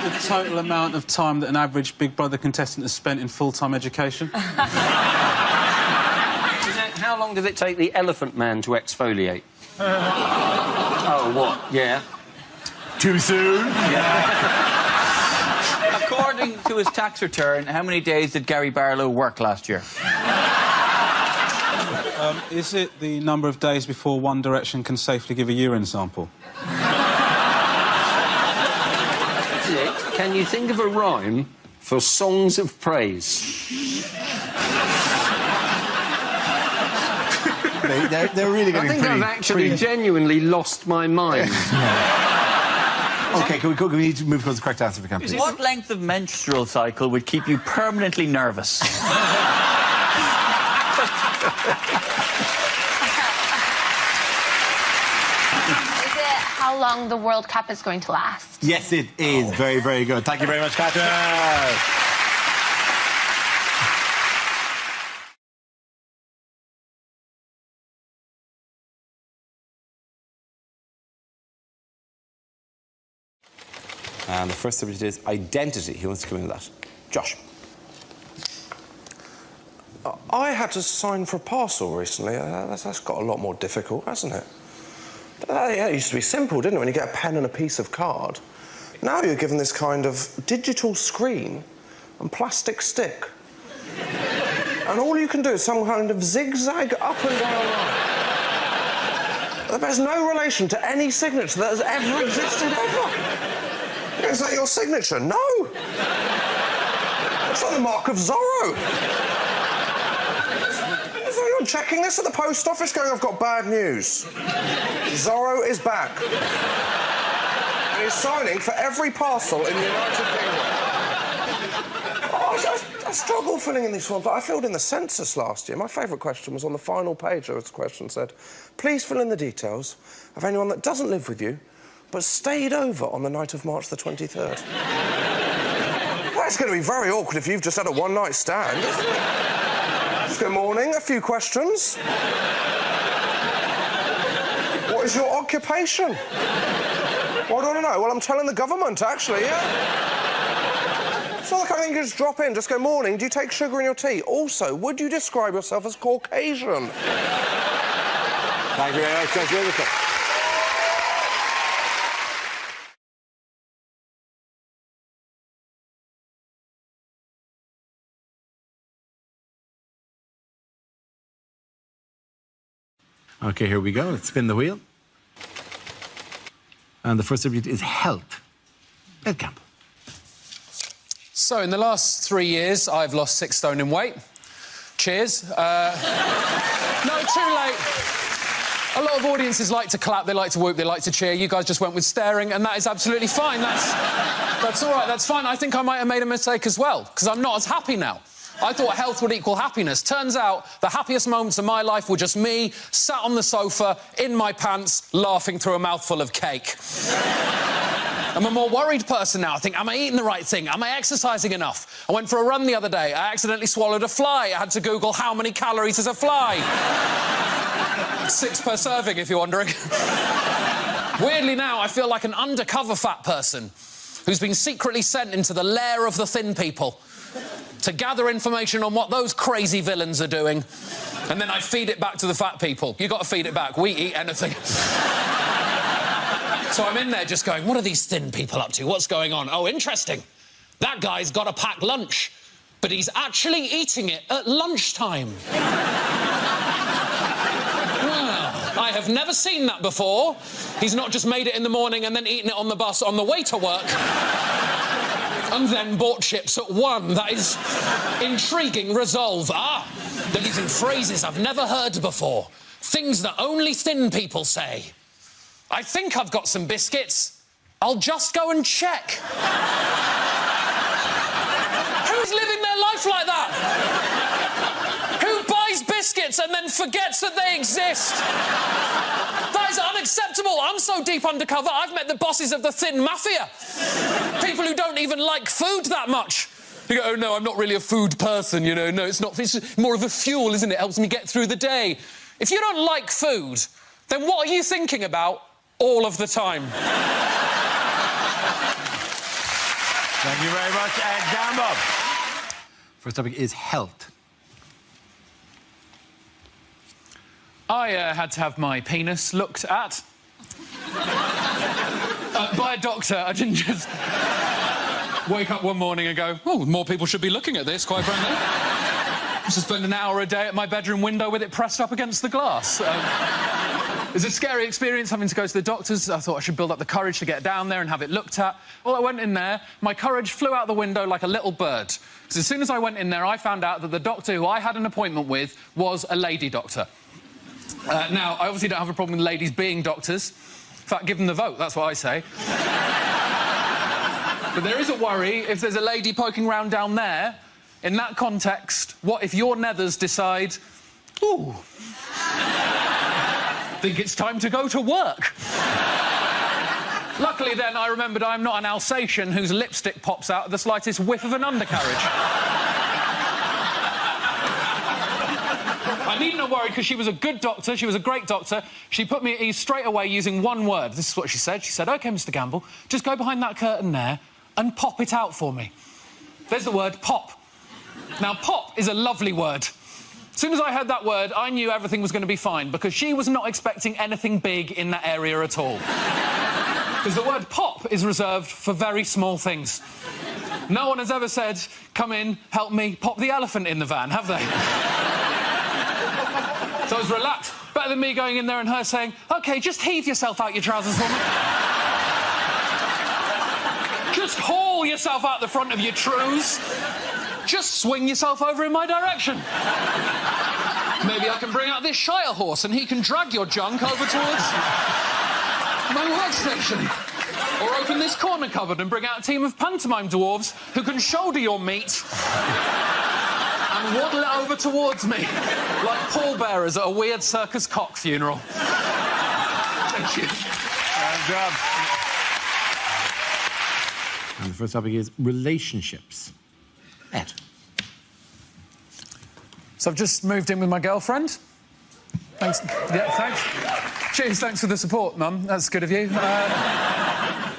The total amount of time that an average Big Brother contestant has spent in full-time education. How long does it take the elephant man to exfoliate? Oh, what? Yeah. Too soon? Yeah. According to his tax return, how many days did Gary Barlow work last year? Is it the number of days before One Direction can safely give a urine sample? Is it? Can you think of a rhyme for songs of praise? They're really getting I think I've actually genuinely lost my mind. OK, can we need to move towards the correct answer if we can, please? What length of menstrual cycle would keep you permanently nervous? Is it how long the World Cup is going to last? Yes, it is. Very, very good. Thank you very much, Catherine. And the first subject is identity. Who wants to come in with that? Josh. I had to sign for a parcel recently. That's got a lot more difficult, hasn't it? It used to be simple, didn't it, when you get a pen and a piece of card? Now you're given this kind of digital screen and plastic stick. And all you can do is some kind of zigzag up and down line. That bears no relation to any signature that has ever existed ever. Is that your signature? No! It's not the mark of Zorro. So you're checking this at the post office going, I've got bad news. Zorro is back. And he's signing for every parcel in the United Kingdom. I struggle filling in these forms, but I filled in the census last year. My favourite question was on the final page. There was a question that said, please fill in the details of anyone that doesn't live with you but stayed over on the night of March the 23rd. That's going to be very awkward if you've just had a one-night stand, isn't it? Good morning, a few questions. What is your occupation? What do I want to know? Well, I'm telling the government, actually, yeah? It's not the kind of thing you just drop in, just go, morning, do you take sugar in your tea? Also, would you describe yourself as Caucasian? Thank you very much, Josh Wilson. OK, here we go. Let's spin the wheel. And the first subject is health. Ed Campbell. So, in the last 3 years, I've lost 6 stone in weight. Cheers. No, too late. A lot of audiences like to clap, they like to whoop, they like to cheer. You guys just went with staring, and that is absolutely fine. That's all right, that's fine. I think I might have made a mistake as well, because I'm not as happy now. I thought health would equal happiness. Turns out the happiest moments of my life were just me, sat on the sofa, in my pants, laughing through a mouthful of cake. I'm a more worried person now. I think, am I eating the right thing? Am I exercising enough? I went for a run the other day. I accidentally swallowed a fly. I had to Google how many calories is a fly. 6 per serving, if you're wondering. Weirdly now, I feel like an undercover fat person who's been secretly sent into the lair of the thin people to gather information on what those crazy villains are doing, and then I feed it back to the fat people. You got to feed it back. We eat anything. So I'm in there just going, what are these thin people up to? What's going on? Oh, interesting. That guy's got a packed lunch, but he's actually eating it at lunchtime. I have never seen that before. He's not just made it in the morning and then eaten it on the bus on the way to work and then bought chips at 1. That is intriguing resolve. They're using phrases I've never heard before. Things that only thin people say. I think I've got some biscuits. I'll just go and check. Who's living their life like that? Who buys biscuits and then forgets that they exist? That is unacceptable. I'm so deep undercover, I've met the bosses of the thin mafia. People who don't even like food that much. You go, oh, no, I'm not really a food person, you know. No, it's not. It's more of a fuel, isn't it? It helps me get through the day. If you don't like food, then what are you thinking about all of the time? Thank you very much. Jambo. First topic is health. I had to have my penis looked at. By a doctor. I didn't just wake up one morning and go, oh, more people should be looking at this, quite frankly. I used to spend an hour a day at my bedroom window with it pressed up against the glass. It was a scary experience having to go to the doctors. I thought I should build up the courage to get down there and have it looked at. Well, I went in there, my courage flew out the window like a little bird. Because as soon as I went in there, I found out that the doctor who I had an appointment with was a lady doctor. Now, I obviously don't have a problem with ladies being doctors. In fact, give them the vote, that's what I say. But there is a worry if there's a lady poking round down there. In that context, what if your nethers decide, ooh, think it's time to go to work? Luckily, then, I remembered I'm not an Alsatian whose lipstick pops out at the slightest whiff of an undercarriage. I needn't have worried because she was a good doctor, she was a great doctor. She put me at ease straight away using one word. This is what she said. She said, OK, Mr Gamble, just go behind that curtain there and pop it out for me. There's the word pop. Now, pop is a lovely word. As soon as I heard that word, I knew everything was going to be fine because she was not expecting anything big in that area at all. Because the word pop is reserved for very small things. No one has ever said, come in, help me, pop the elephant in the van, have they? So I was relaxed. Better than me going in there and her saying, OK, just heave yourself out your trousers for me. Just haul yourself out the front of your trews. Just swing yourself over in my direction. Maybe I can bring out this Shire horse and he can drag your junk over towards my workstation. Or open this corner cupboard and bring out a team of pantomime dwarves who can shoulder your meat and waddle it over towards me, like pallbearers at a weird circus cock funeral. Thank you. Good job. And the first topic is relationships. Ed. So I've just moved in with my girlfriend. Thanks. Yeah, thanks. Cheers, thanks for the support, Mum. That's good of you.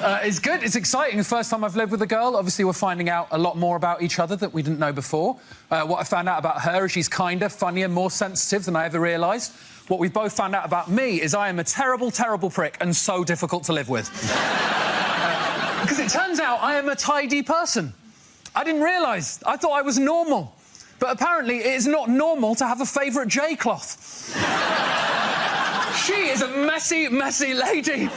It's good, it's exciting. The first time I've lived with a girl. Obviously, we're finding out a lot more about each other that we didn't know before. What I found out about her is she's kinder, funnier, more sensitive than I ever realised. What we've both found out about me is I am a terrible, terrible prick and so difficult to live with. Because it turns out I am a tidy person. I didn't realise. I thought I was normal. But apparently it is not normal to have a favourite J-cloth. She is a messy, messy lady.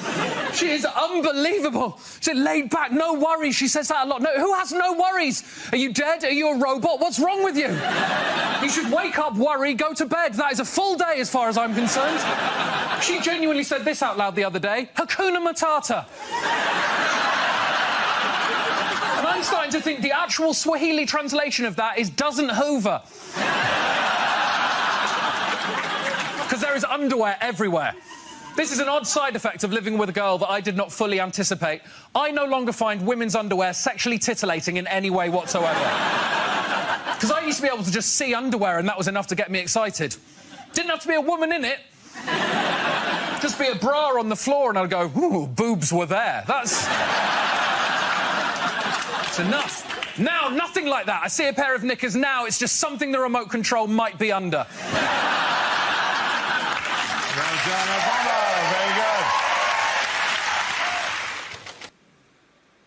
She is unbelievable. She's laid back, no worries. She says that a lot. No, who has no worries? Are you dead? Are you a robot? What's wrong with you? You should wake up, worry, go to bed. That is a full day as far as I'm concerned. She genuinely said this out loud the other day. Hakuna Matata. And I'm starting to think the actual Swahili translation of that is doesn't hoover. Because there is underwear everywhere. This is an odd side effect of living with a girl that I did not fully anticipate. I no longer find women's underwear sexually titillating in any way whatsoever. Because I used to be able to just see underwear and that was enough to get me excited. Didn't have to be a woman in it. Just be a bra on the floor and I'd go, ooh, boobs were there. That's enough. Now, nothing like that. I see a pair of knickers now, it's just something the remote control might be under. Well done, Obama. Very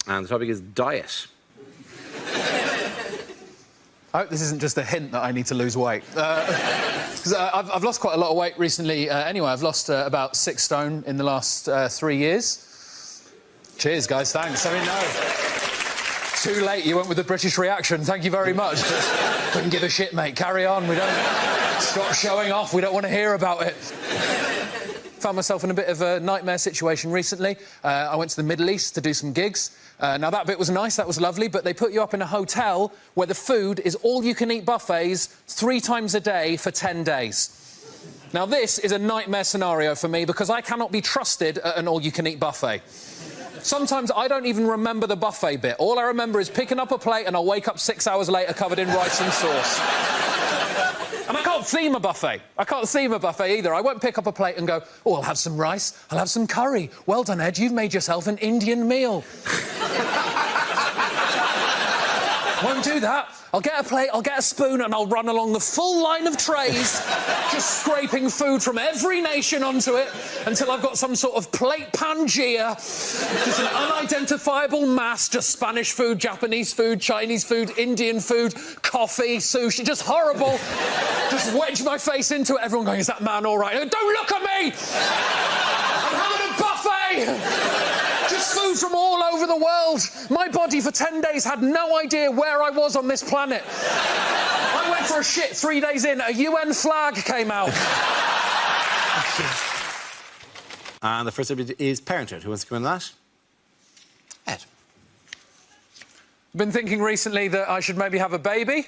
good. And the topic is diet. I hope this isn't just a hint that I need to lose weight. I've lost quite a lot of weight recently. Anyway, I've lost about 6 stone in the last 3 years. Cheers, guys, thanks. I mean, no. Too late, you went with the British reaction. Thank you very much. Just couldn't give a shit, mate. Carry on. We don't... Stop showing off. We don't want to hear about it. Found myself in a bit of a nightmare situation recently. I went to the Middle East to do some gigs. Now, that bit was nice, that was lovely, but they put you up in a hotel where the food is all-you-can-eat buffets 3 times a day for 10 days. Now, this is a nightmare scenario for me because I cannot be trusted at an all-you-can-eat buffet. Sometimes I don't even remember the buffet bit. All I remember is picking up a plate and I'll wake up 6 hours later covered in rice and sauce. And I can't theme a buffet. I can't theme a buffet either. I won't pick up a plate and go, oh, I'll have some rice, I'll have some curry. Well done, Ed, you've made yourself an Indian meal. Won't do that. I'll get a plate, I'll get a spoon, and I'll run along the full line of trays, just scraping food from every nation onto it until I've got some sort of plate Pangea, just an unidentifiable mass, just Spanish food, Japanese food, Chinese food, Indian food, coffee, sushi, just horrible. Just wedge my face into it, everyone going, is that man all right? Don't look at me! I'm having a buffet! Just food from all over the world. My body for 10 days had no idea where I was on this planet. I went for a shit 3 days in, a UN flag came out. And the first subject is Parenthood. Who wants to come in on that? Ed. I've been thinking recently that I should maybe have a baby,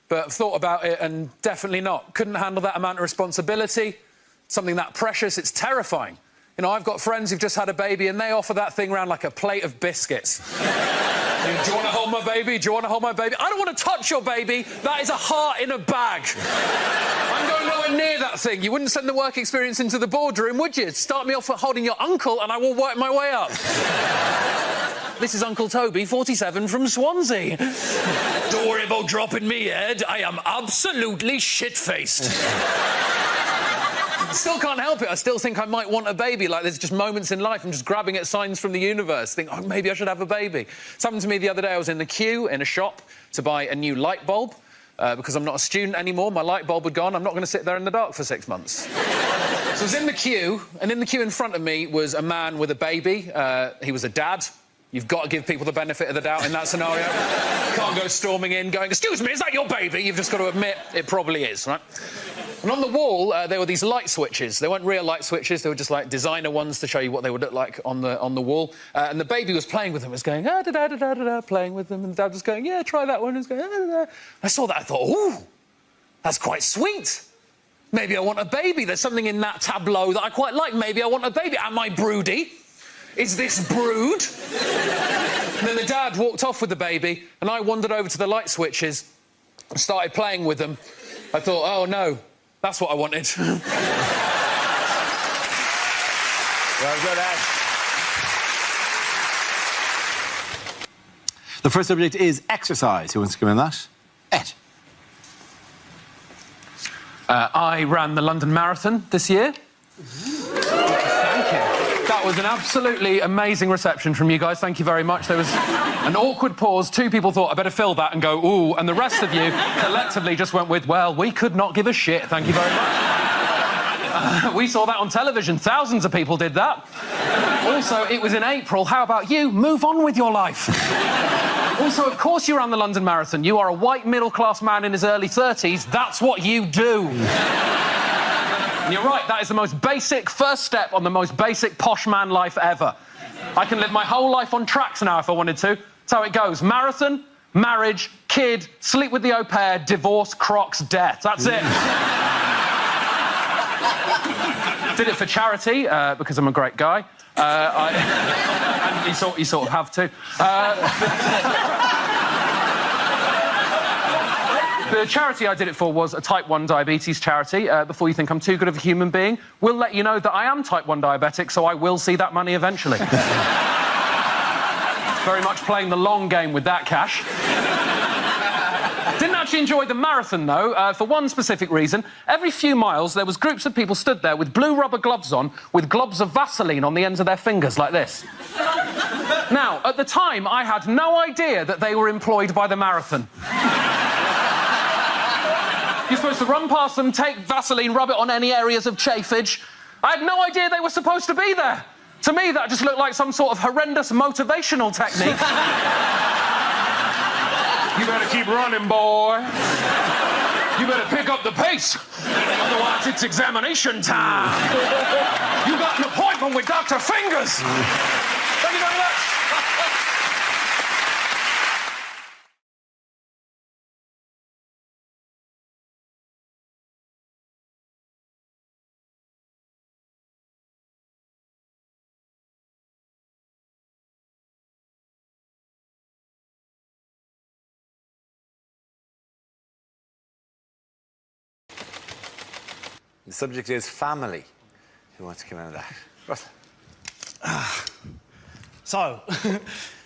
but I've thought about it and definitely not. Couldn't handle that amount of responsibility. Something that precious, it's terrifying. You know, I've got friends who've just had a baby and they offer that thing around like a plate of biscuits. Do you want to hold my baby? Do you want to hold my baby? I don't want to touch your baby. That is a heart in a bag. I'm going nowhere near that thing. You wouldn't send the work experience into the boardroom, would you? Start me off at holding your uncle and I will work my way up. This is Uncle Toby, 47, from Swansea. Don't worry about dropping me, Ed. I am absolutely shit-faced. Still can't help it. I still think I might want a baby. Like, there's just moments in life I'm just grabbing at signs from the universe. Think, oh, maybe I should have a baby. It's happened to me the other day. I was in the queue in a shop to buy a new light bulb because I'm not a student anymore. My light bulb had gone. I'm not going to sit there in the dark for 6 months. So I was in the queue, and in the queue in front of me was a man with a baby. He was a dad. You've got to give people the benefit of the doubt in that scenario. You can't go storming in going, excuse me, is that your baby? You've just got to admit it probably is, right? And on the wall, there were these light switches. They weren't real light switches. They were just, like, designer ones to show you what they would look like on the wall. And the baby was playing with them. It was going, ah-da-da-da-da-da-da, playing with them. And the dad was going, yeah, try that one. And he was going, ah-da-da. I saw that. I thought, ooh, that's quite sweet. Maybe I want a baby. There's something in that tableau that I quite like. Maybe I want a baby. Am I broody? Is this brood? And then the dad walked off with the baby, and I wandered over to the light switches and started playing with them. I thought, oh, no. That's what I wanted. Well done, Ed. The first subject is exercise. Who wants to come in on that? Ed. I ran the London Marathon this year. Thank you. That was an absolutely amazing reception from you guys. Thank you very much. There was an awkward pause. 2 people thought, I better fill that and go, ooh, and the rest of you collectively just went with, well, we could not give a shit. Thank you very much. We saw that on television. Thousands of people did that. Also, it was in April. How about you? Move on with your life. Also, of course you ran the London Marathon. You are a white middle-class man in his early 30s. That's what you do. And you're right, that is the most basic first step on the most basic posh man life ever. I can live my whole life on tracks now if I wanted to. That's how it goes. Marathon, marriage, kid, sleep with the au pair, divorce, Crocs, death. That's it. Did it for charity, because I'm a great guy. And you sort of have to. The charity I did it for was a type 1 diabetes charity. Before you think I'm too good of a human being, we'll let you know that I am type 1 diabetic, so I will see that money eventually. Very much playing the long game with that cash. Didn't actually enjoy the marathon, though, for one specific reason. Every few miles, there was groups of people stood there with blue rubber gloves on, with globs of Vaseline on the ends of their fingers, like this. Now, at the time, I had no idea that they were employed by the marathon. You're supposed to run past them, take Vaseline, rub it on any areas of chafage. I had no idea they were supposed to be there. To me, that just looked like some sort of horrendous motivational technique. You better keep running, boy. You better pick up the pace. Otherwise, it's examination time. You got an appointment with Dr. Fingers. Thank you very much. The subject is family. Who wants to come out of that? So,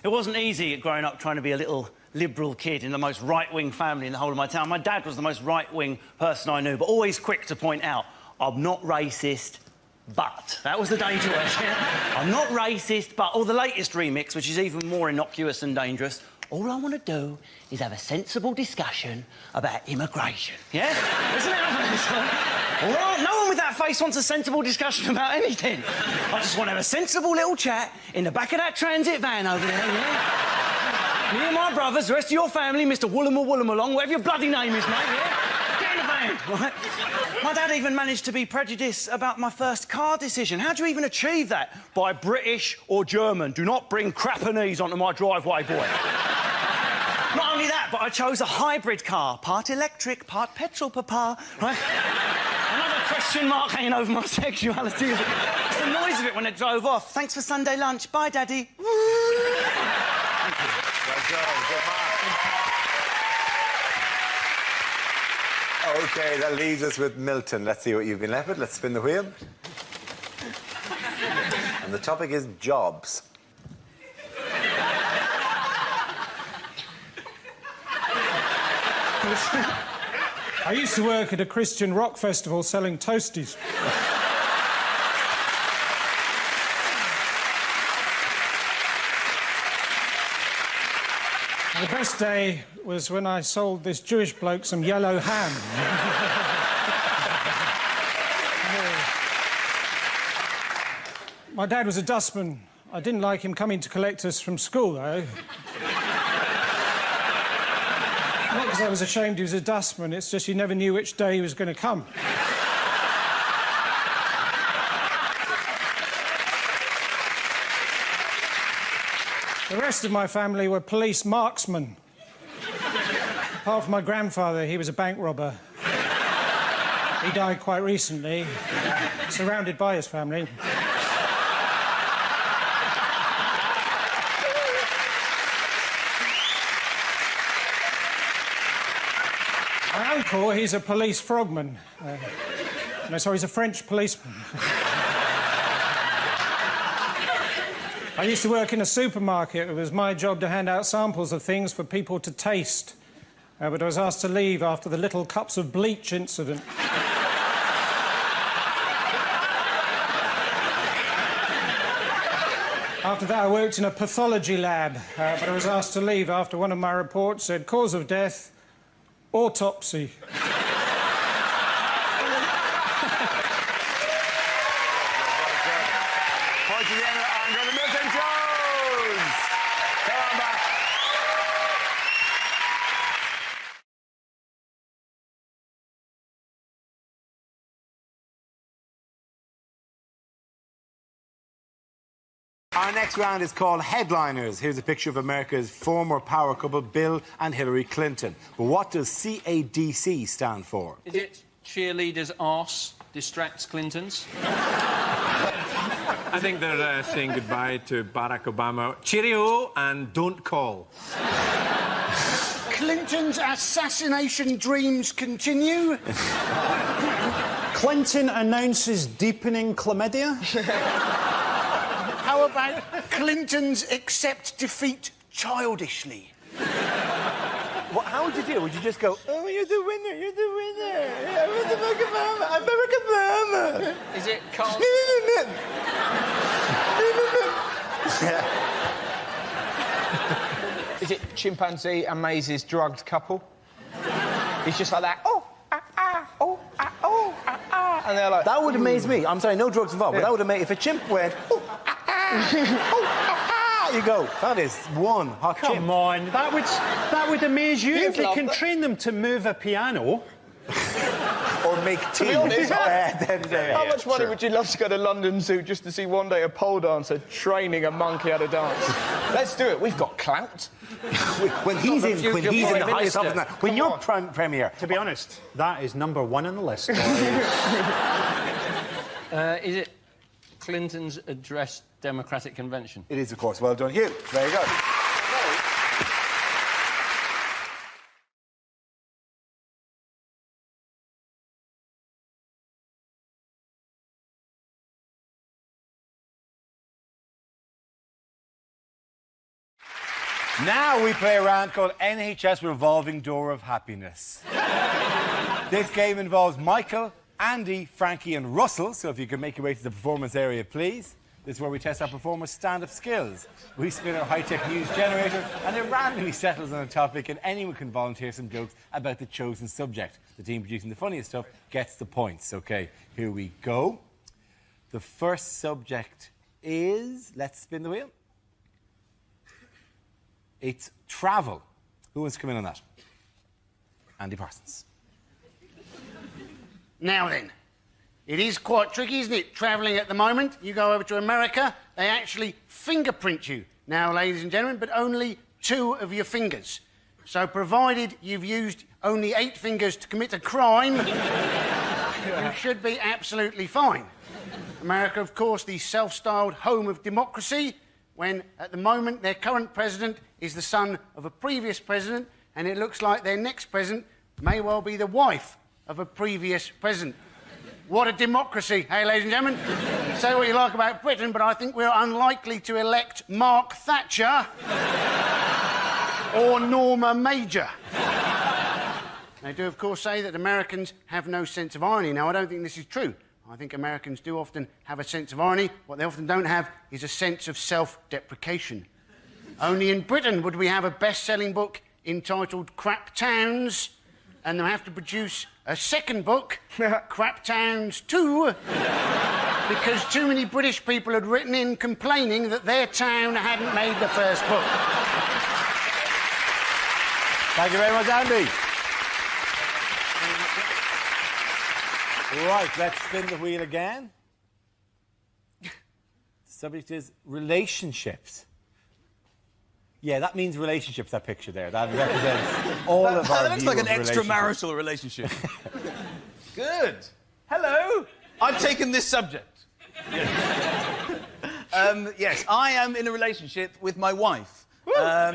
it wasn't easy growing up trying to be a little liberal kid in the most right-wing family in the whole of my town. My dad was the most right-wing person I knew, but always quick to point out, I'm not racist, but. That was the danger word. I'm not racist, but. Or the latest remix, which is even more innocuous and dangerous. All I want to do is have a sensible discussion about immigration. Yeah? Isn't it obvious? Well, no one with that face wants a sensible discussion about anything. I just want to have a sensible little chat in the back of that transit van over there, yeah? Me and my brothers, the rest of your family, Mr. Woollam-a-Woollam-along, whatever your bloody name is, mate, yeah? Get in the van, right? My dad even managed to be prejudiced about my first car decision. How'd you even achieve that? By British or German. Do not bring Crappanese onto my driveway, boy. Not only that, but I chose a hybrid car. Part electric, part petrol, papa, right? Another question mark hanging over my sexuality. It's the noise of it when it drove off. Thanks for Sunday lunch. Bye, Daddy. Thank you. Well done. Good man. OK, that leaves us with Milton. Let's see what you've been left with. Let's spin the wheel. And the topic is jobs. I used to work at a Christian rock festival selling toasties. The best day was when I sold this Jewish bloke some yellow ham. My dad was a dustman. I didn't like him coming to collect us from school, though. Not because I was ashamed he was a dustman, it's just you never knew which day he was going to come. The rest of my family were police marksmen. Apart from my grandfather, he was a bank robber. He died quite recently, surrounded by his family. My uncle, he's a police frogman. No, sorry, he's a French policeman. I used to work in a supermarket. It was my job to hand out samples of things for people to taste. But I was asked to leave after the little cups of bleach incident. After that, I worked in a pathology lab. But I was asked to leave after one of my reports said, cause of death, autopsy. Point to the end of Andre Milton Jones. Come on back. Our next round is called Headliners. Here's a picture of America's former power couple, Bill and Hillary Clinton. But what does CADC stand for? Is it cheerleader's arse distracts Clinton's? I think they're saying goodbye to Barack Obama. Cheerio and don't call. Clinton's assassination dreams continue. Clinton announces deepening chlamydia. How about Clinton's accept defeat childishly? What, how would you do it? Would you just go, oh, you're the winner, you're the winner. I'm Barack Obama. Is it Carl... Is it chimpanzee and Maisie's drugged couple? He's just like that. And they're like... That would amaze me. I'm sorry, no drugs involved, but that would amaze... If a chimp went... you go. That is one hot chimp. Come on, that would amaze you if they can train them to move a piano. Or make tea. To be honest, how much money would you love to go to London Zoo just to see one day a pole dancer training a monkey how to dance? Let's do it. We've got clout. When he's in the highest office, when you're premier. To be honest, that is number one on the list. Is it Clinton's address Democratic Convention? It is, of course. Well done, Hugh. Very good. Now we play a round called NHS Revolving Door of Happiness. This game involves Michael, Andy, Frankie and Russell, so if you could make your way to the performance area, please. This is where we test our performers' stand-up skills. We spin our high-tech news generator and it randomly settles on a topic and anyone can volunteer some jokes about the chosen subject. The team producing the funniest stuff gets the points. OK, here we go. The first subject is... Let's spin the wheel. It's travel. Who wants to come in on that? Andy Parsons. Now then, it is quite tricky, isn't it, travelling at the moment? You go over to America, they actually fingerprint you now, ladies and gentlemen, but only 2 of your fingers. So provided you've used only 8 fingers to commit a crime, you should be absolutely fine. America, of course, the self-styled home of democracy, when, at the moment, their current president is the son of a previous president, and it looks like their next president may well be the wife of a previous president. What a democracy, hey, ladies and gentlemen? Say what you like about Britain, but I think we're unlikely to elect Mark Thatcher or Norma Major. They do, of course, say that Americans have no sense of irony. Now, I don't think this is true. I think Americans do often have a sense of irony. What they often don't have is a sense of self-deprecation. Only in Britain would we have a best-selling book entitled Crap Towns, and they'll have to produce a second book, Crap Towns 2, because too many British people had written in complaining that their town hadn't made the first book. Thank you very much, Andy. Right, let's spin the wheel again. The subject is relationships. Yeah, that means relationships, that picture there. That represents all of our That looks like an relationships. extramarital relationship. Good. Hello. I've taken this subject. Yes, I am in a relationship with my wife.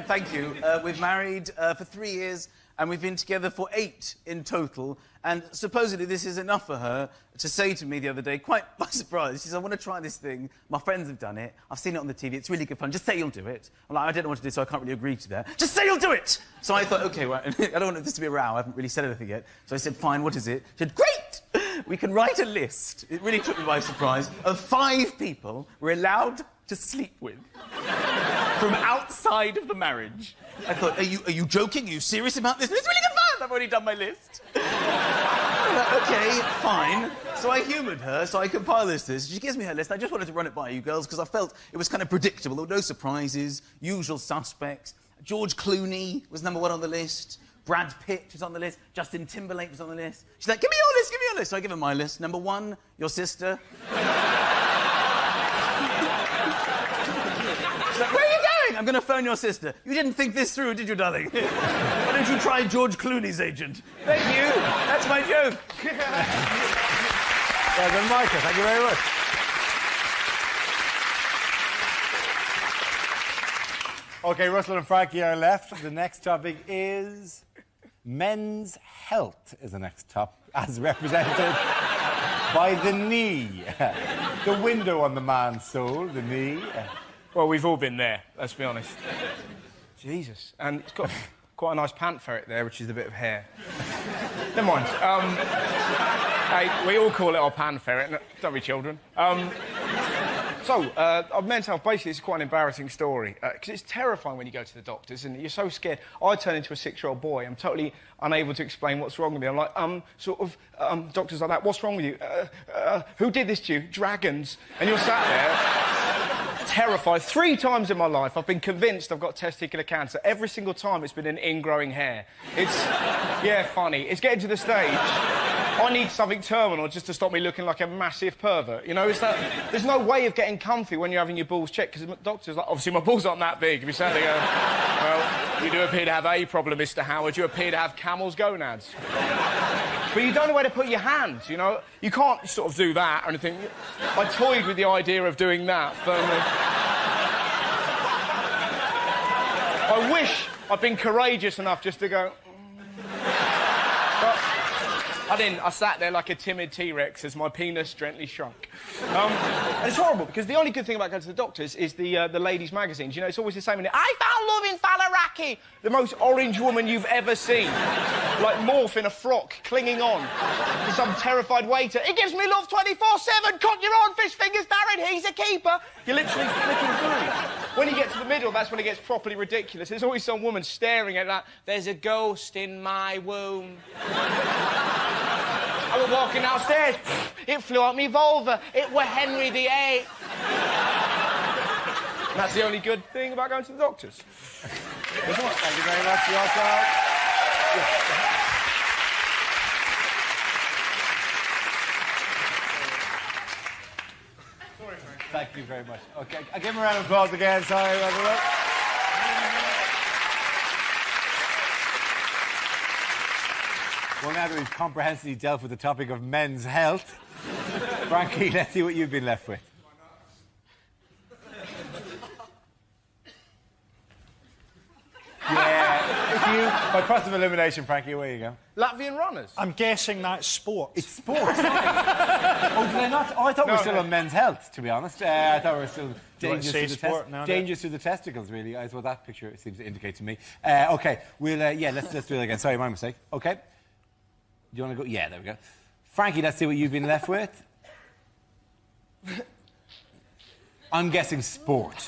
Thank you. We've married for 3 years, and we've been together for 8 in total. And supposedly this is enough for her to say to me the other day, quite by surprise, she said, I want to try this thing. My friends have done it. I've seen it on the TV. It's really good fun. Just say you'll do it. I'm like, I don't know what to do, so I can't really agree to that. Just say you'll do it! So I thought, OK, well, I don't want this to be a row. I haven't really said anything yet. So I said, fine, what is it? She said, great! We can write a list. It really took me by surprise, of 5 people we're allowed to sleep with from outside of the marriage. I thought, are you joking? Are you serious about this? It's really good fun! I've already done my list. OK, fine. So I humoured her, so I compiled this list. She gives me her list. I just wanted to run it by you girls, because I felt it was kind of predictable. There were no surprises, usual suspects. George Clooney was number 1 on the list. Brad Pitt was on the list. Justin Timberlake was on the list. She's like, give me your list, give me your list. So I give her my list. Number 1, your sister. She's like, where are you going? I'm going to phone your sister. You didn't think this through, did you, darling? Why don't you try George Clooney's agent? Thank you. That's my joke. Well done, Michael. Thank you very much. OK, Russell and Frankie are left. The next topic is men's health is the next topic, as represented by the knee. The window on the man's soul, the knee. Well, we've all been there, let's be honest. Jesus. And it's got quite a nice pant ferret there, which is a bit of hair. Never mind. Hey, we all call it our pan ferret, don't we, children? Men's health, basically, it's quite an embarrassing story. Because it's terrifying when you go to the doctors and you're so scared. I turn into a 6-year-old boy. I'm totally unable to explain what's wrong with me. I'm like, doctors like that, what's wrong with you? Who did this to you? Dragons. And you're sat there, terrified. 3 times in my life, I've been convinced I've got testicular cancer. Every single time, it's been an ingrowing hair. It's, yeah, funny. It's getting to the stage. I need something terminal just to stop me looking like a massive pervert. You know, it's that... There's no way of getting comfy when you're having your balls checked, because the doctor's like, obviously, my balls aren't that big. If you sat there, well, you do appear to have a problem, Mr. Howard. You appear to have camel's gonads. But you don't know where to put your hands, you know? You can't sort of do that or anything. I toyed with the idea of doing that, but... I wish I'd been courageous enough just to go... But I didn't. I sat there like a timid T-Rex as my penis gently shrunk. And it's horrible, because the only good thing about going to the doctors is the ladies' magazines. You know, it's always the same. I found love in Falaraki. The most orange woman you've ever seen. Like morph in a frock, clinging on to some terrified waiter. He gives me love 24/7. Cut your own fish fingers, Darren. He's a keeper. You're literally flicking through. When you get to the middle, that's when it gets properly ridiculous. There's always some woman staring at that. There's a ghost in my womb. I was walking downstairs. It flew out me vulva. It were Henry VIII. That's the only good thing about going to the doctors. Thank you very much for your time. Thank you very much. OK, I'll give him a round of applause again. Sorry, everyone. Well, now that we've comprehensively dealt with the topic of men's health, Frankie, let's see what you've been left with. Yeah, it's you. By process of elimination, Frankie, away you go. Latvian runners. I'm guessing that's sport. It's sport. Oh, did I not? Oh, I thought we were still on men's health, to be honest. I thought we were still dangerous to the testicles, really. That's what that picture seems to indicate to me. OK, we'll, let's do it again. Sorry, my mistake. OK. Do you want to go? Yeah, there we go. Frankie, let's see what you've been left with. I'm guessing sport.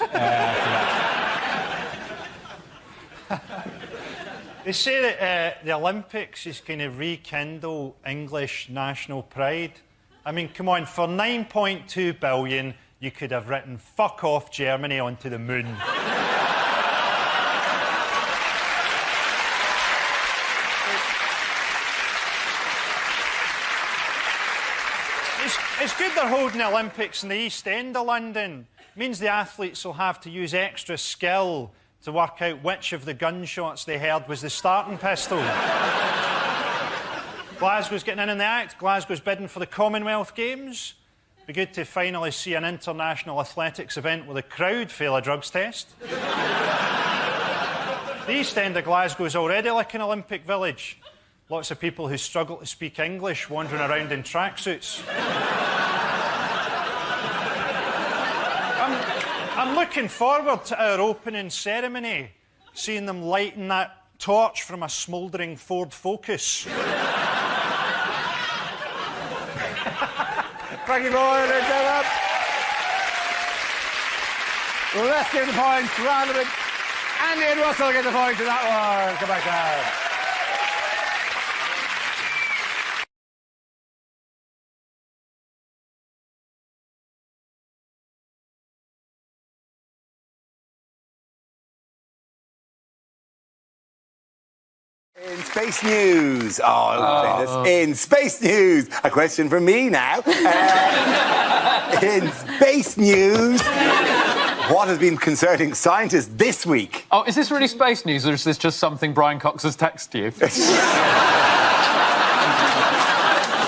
They say that the Olympics is going to rekindle English national pride. I mean, come on, for 9.2 billion, you could have written "fuck off Germany" onto the moon. It's good they're holding the Olympics in the East End of London. It means the athletes will have to use extra skill to work out which of the gunshots they heard was the starting pistol. Glasgow's getting in the act. Glasgow's bidding for the Commonwealth Games. Be good to finally see an international athletics event with a crowd fail a drugs test. The East End of Glasgow is already like an Olympic village. Lots of people who struggle to speak English wandering around in tracksuits. I'm looking forward to our opening ceremony, seeing them lighting that torch from a smouldering Ford Focus. Frankie Boyle, up. Well, let's give the points. Round of it. Andy and Russell get the points to that one. Come back down. In space news. In space news. A question from me now. In space news. what has been concerning scientists this week? Oh, is this really space news, or is this just something Brian Cox has texted you?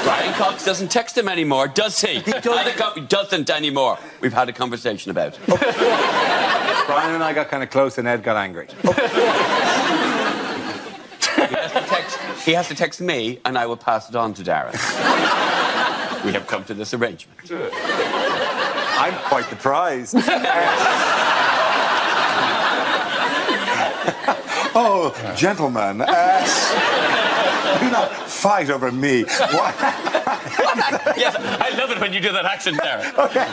Brian Cox doesn't text him anymore, does he? He doesn't anymore. We've had a conversation about it. Brian and I got kind of close and Ed got angry. He has to text me, and I will pass it on to Darren. We have come to this arrangement. I'm quite the prize. Oh, gentlemen, do not fight over me. Yes, I love it when you do that accent, Darren. Okay.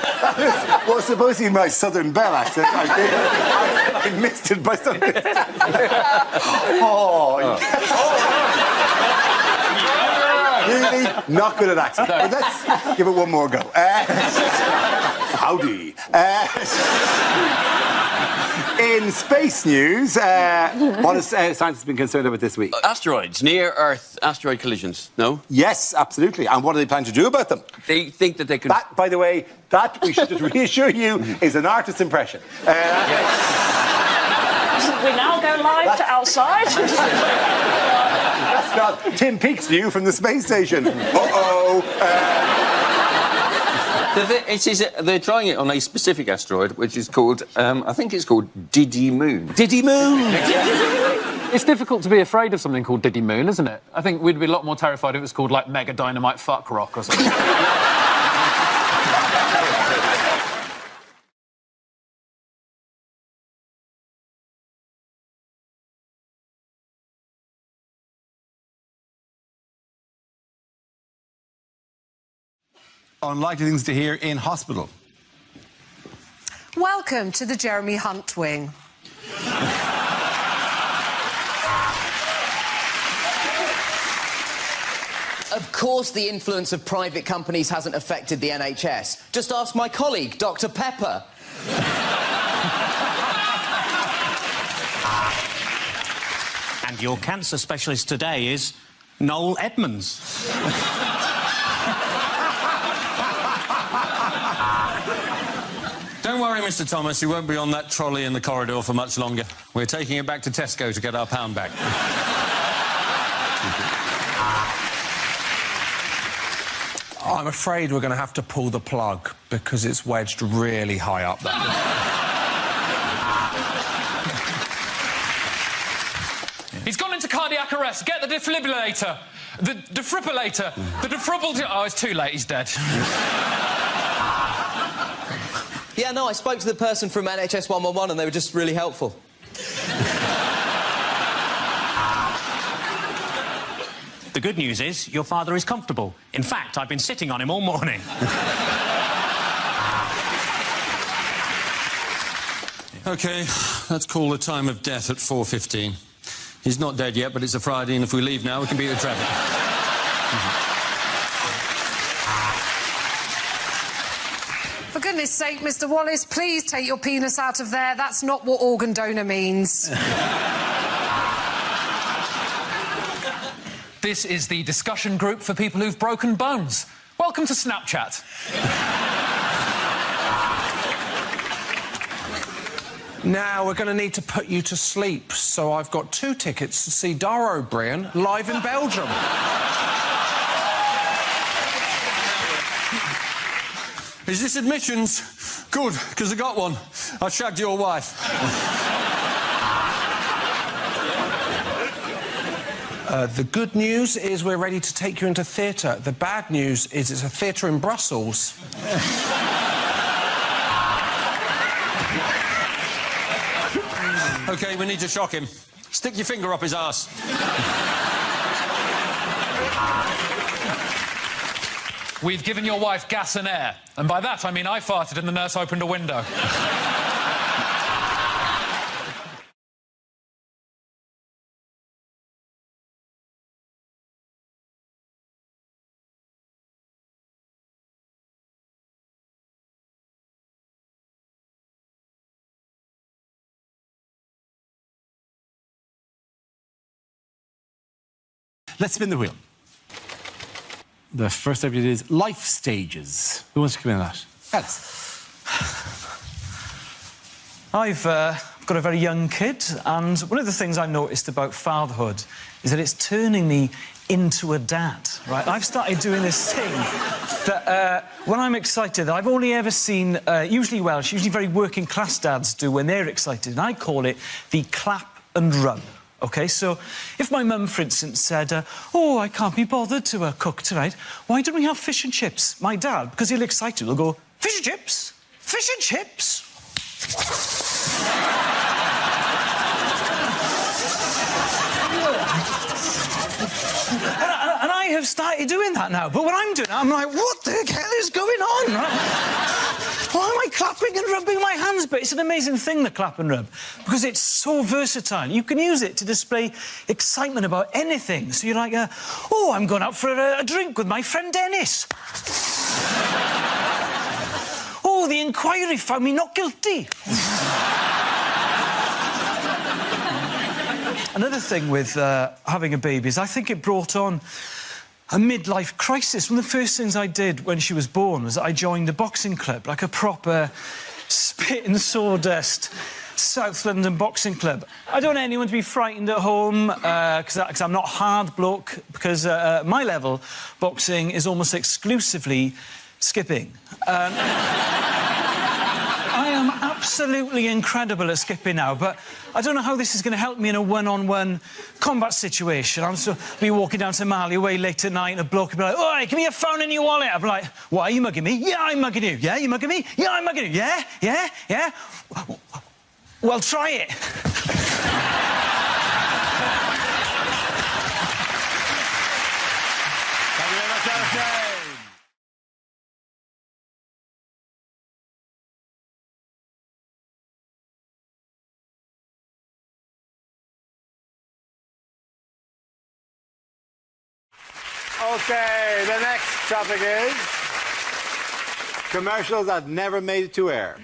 Well, supposing my Southern Belle accent, I missed it by some distance. Really? Not good at accents. But let's give it one more go. Howdy. In space news, what has scientists been concerned about this week? Asteroids, near-Earth asteroid collisions, no? Yes, absolutely. And what do they plan to do about them? They think that they can... That, by the way, that, we should just reassure you, is an artist's impression. We now go live to outside. That's not Tim Peake's view from the space station. Uh-oh. They're trying it on a specific asteroid, which is called, I think it's called Diddy Moon. Diddy Moon? It's difficult to be afraid of something called Diddy Moon, isn't it? I think we'd be a lot more terrified if it was called, like, Mega Dynamite Fuck Rock or something. Unlikely things to hear in hospital. Welcome to the Jeremy Hunt wing. Of course the influence of private companies hasn't affected the NHS. Just ask my colleague, Dr. Pepper. And your cancer specialist today is Noel Edmonds. Don't worry, Mr. Thomas, you won't be on that trolley in the corridor for much longer. We're taking it back to Tesco to get our pound back. I'm afraid we're going to have to pull the plug because it's wedged really high up there. He's gone into cardiac arrest. Get the defibrillator. The defibrillator. The defibrillator. Oh, it's too late. He's dead. Yeah, no, I spoke to the person from NHS 111 and they were just really helpful. The good news is your father is comfortable. In fact, I've been sitting on him all morning. OK, let's call the time of death at 4:15. He's not dead yet, but it's a Friday, and if we leave now, we can beat the traffic. For goodness sake, Mr. Wallace, please take your penis out of there. That's not what organ donor means. This is the discussion group for people who've broken bones. Welcome to Snapchat. Now we're going to need to put you to sleep, so I've got 2 tickets to see Dara O'Brien live in Belgium. Is this admissions? Good, because I got one. I shagged your wife. The good news is we're ready to take you into theatre. The bad news is it's a theatre in Brussels. OK, we need to shock him. Stick your finger up his arse. We've given your wife gas and air. And by that, I mean I farted and the nurse opened a window. Let's spin the wheel. The first subject is life stages. Who wants to come in on that? Alice. I've got a very young kid, and one of the things I noticed about fatherhood is that it's turning me into a dad, right? I've started doing this thing that when I'm excited, I've only ever seen, usually Welsh, usually very working-class dads do when they're excited, and I call it the clap and rub. OK, so if my mum, for instance, said, oh, I can't be bothered to cook tonight, why don't we have fish and chips? My dad, because he'll excited, will go, fish and chips? Fish and chips? And I have started doing that now, but when I'm doing it, I'm like, what the hell is going on? Why am I clapping and rubbing my hands? But it's an amazing thing, the clap and rub, because it's so versatile. You can use it to display excitement about anything. So you're like, oh, I'm going out for a drink with my friend Dennis. Oh, the inquiry found me not guilty. Another thing with having a baby is I think it brought on a midlife crisis. One of the first things I did when she was born was I joined a boxing club, like a proper spit and sawdust South London boxing club. I don't want anyone to be frightened at home, because I'm not hard bloke, because at my level, boxing is almost exclusively skipping. I am absolutely incredible at skipping now, but I don't know how this is going to help me in a one-on-one combat situation. I'm so be walking down to Mali way late at night and a bloke will be like, oi, give me your phone and your wallet. I'll be like, what, are you mugging me? Yeah, I'm mugging you. Yeah, you mugging me? Yeah, I'm mugging you. Yeah, yeah, yeah. Well, try it. Thank you very much, Alistair. OK, the next topic is commercials that never made it to air.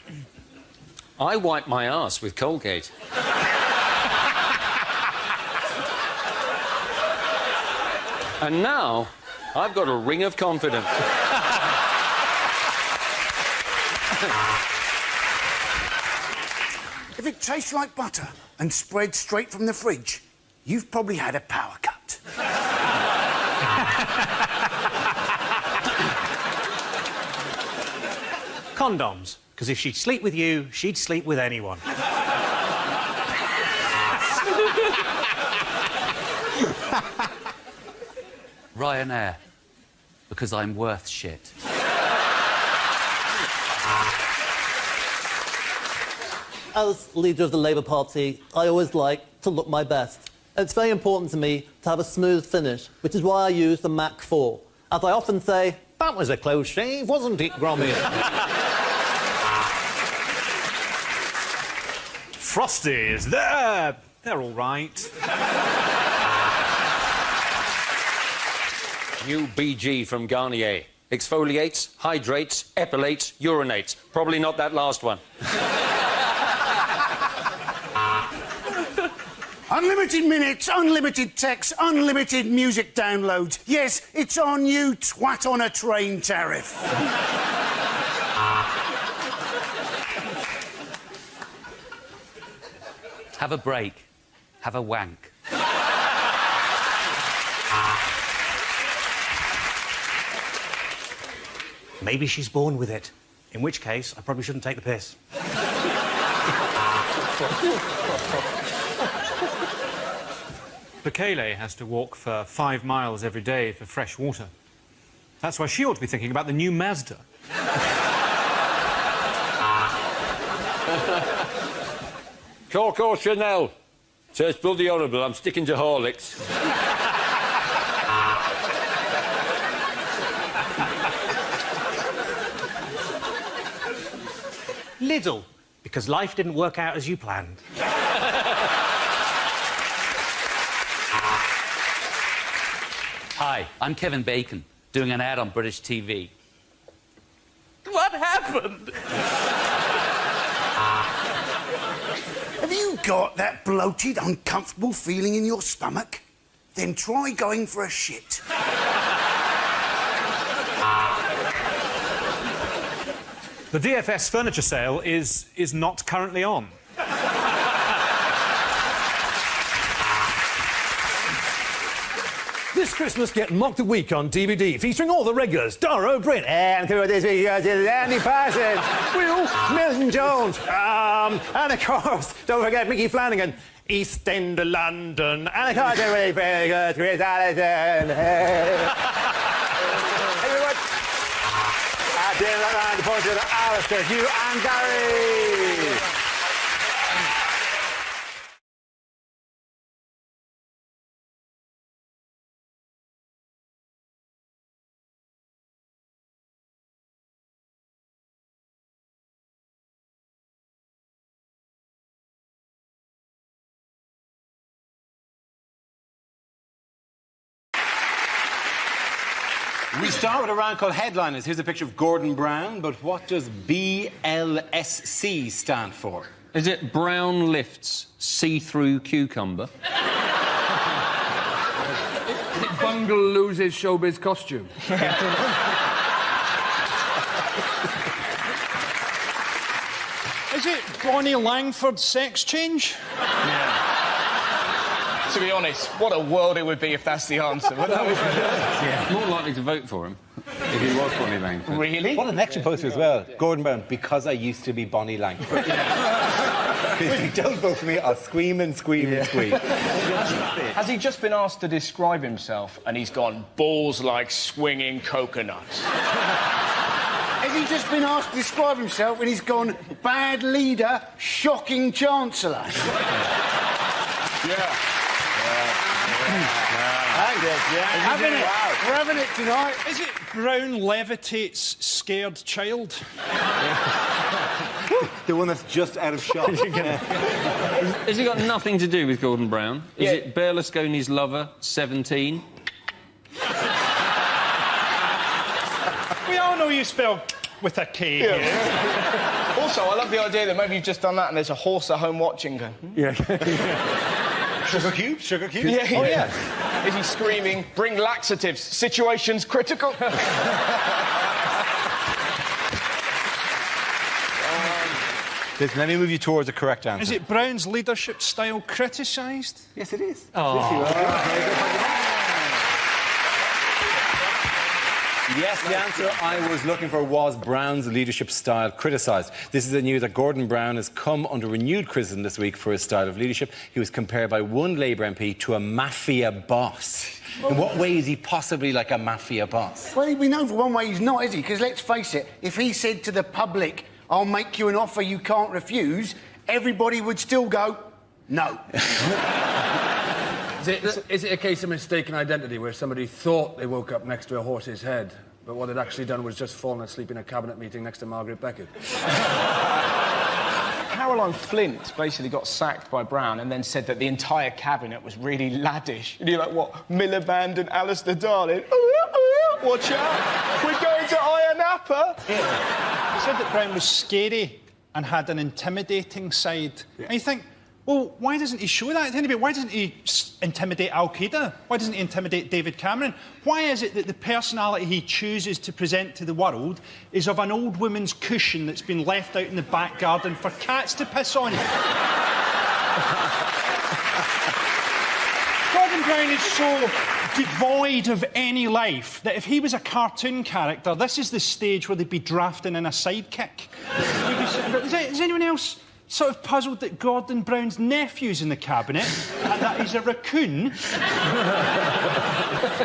I wipe my arse with Colgate. And now, I've got a ring of confidence. If it tastes like butter and spreads straight from the fridge, you've probably had a power cut. Condoms, because if she'd sleep with you, she'd sleep with anyone. Ryanair, because I'm worth shit. As leader of the Labour Party, I always like to look my best. It's very important to me to have a smooth finish, which is why I use the Mach 4. As I often say, that was a close shave, wasn't it, Gromit? Frosties, they're all right. New BG from Garnier. Exfoliates, hydrates, epilates, urinates. Probably not that last one. Unlimited minutes, unlimited text, unlimited music downloads. Yes, it's our new twat on a train tariff. Have a break. Have a wank. Maybe she's born with it. In which case, I probably shouldn't take the piss. Bekele has to walk for 5 miles every day for fresh water. That's why she ought to be thinking about the new Mazda. Coco Chanel. Says bloody horrible, I'm sticking to Horlicks. Lidl, because life didn't work out as you planned. Hi, I'm Kevin Bacon, doing an ad on British TV. What happened? Have you got that bloated, uncomfortable feeling in your stomach? Then try going for a shit. The DFS furniture sale is not currently on. This Christmas, get Mock the Week on DVD, featuring all the regulars. Dara O'Brien, and this week, Andy Parsons, Will, Milton Jones, and of course, don't forget Mickey Flanagan, East End of London, and of course, very, very good, Chris Allison. Everyone, at the end of the round, the point to Alistair, Hugh, and Gary. We start with a round called Headliners. Here's a picture of Gordon Brown, but what does BLSC stand for? Is it Brown Lifts See-Through Cucumber? Bungle loses showbiz costume. Is it Bonnie Langford's sex change? To be honest, what a world it would be if that's the answer. More likely to vote for him if he was Bonnie Langford. Really? What an extra poster as well. Gordon Brown, because I used to be Bonnie Langford. If you don't vote for me, I'll scream and scream and scream. Has he just been asked to describe himself and he's gone, balls like swinging coconuts? Has he just been asked to describe himself and he's gone, bad leader, shocking chancellor? Yeah. We're having it tonight. Is it Brown levitates scared child? The one that's just out of shot. Has it got nothing to do with Gordon Brown? Is it Berlusconi's lover, 17? We all know you spell with a K. Yeah. Also, I love the idea that maybe you've just done that and there's a horse at home watching. Yeah. Sugar cubes? Sugar cubes? Yeah. Oh, yeah. Is he screaming, bring laxatives, situation's critical? Listen, let me move you towards the correct answer. Is it Brown's leadership style criticised? Yes, it is. Yes, the answer I was looking for was Brown's leadership style criticised. This is the news that Gordon Brown has come under renewed criticism this week for his style of leadership. He was compared by one Labour MP to a mafia boss. In what way is he possibly like a mafia boss? Well, we know for one way he's not, is he? Because let's face it, if he said to the public, I'll make you an offer you can't refuse, everybody would still go, no. Is it a case of mistaken identity where somebody thought they woke up next to a horse's head, but what they'd actually done was just fallen asleep in a cabinet meeting next to Margaret Beckett? Caroline Flint basically got sacked by Brown and then said that the entire cabinet was really laddish. And you're like, what? Miliband and Alistair Darling? Watch out, we're going to Ayia Napa. He said that Brown was scary and had an intimidating side. Yeah. And you think, well, why doesn't he show that to anybody? Why doesn't he intimidate Al-Qaeda? Why doesn't he intimidate David Cameron? Why is it that the personality he chooses to present to the world is of an old woman's cushion that's been left out in the back garden for cats to piss on? Gordon Brown is so devoid of any life that if he was a cartoon character, this is the stage where they'd be drafting in a sidekick. Is anyone else sort of puzzled that Gordon Brown's nephew's in the cabinet and that he's a raccoon?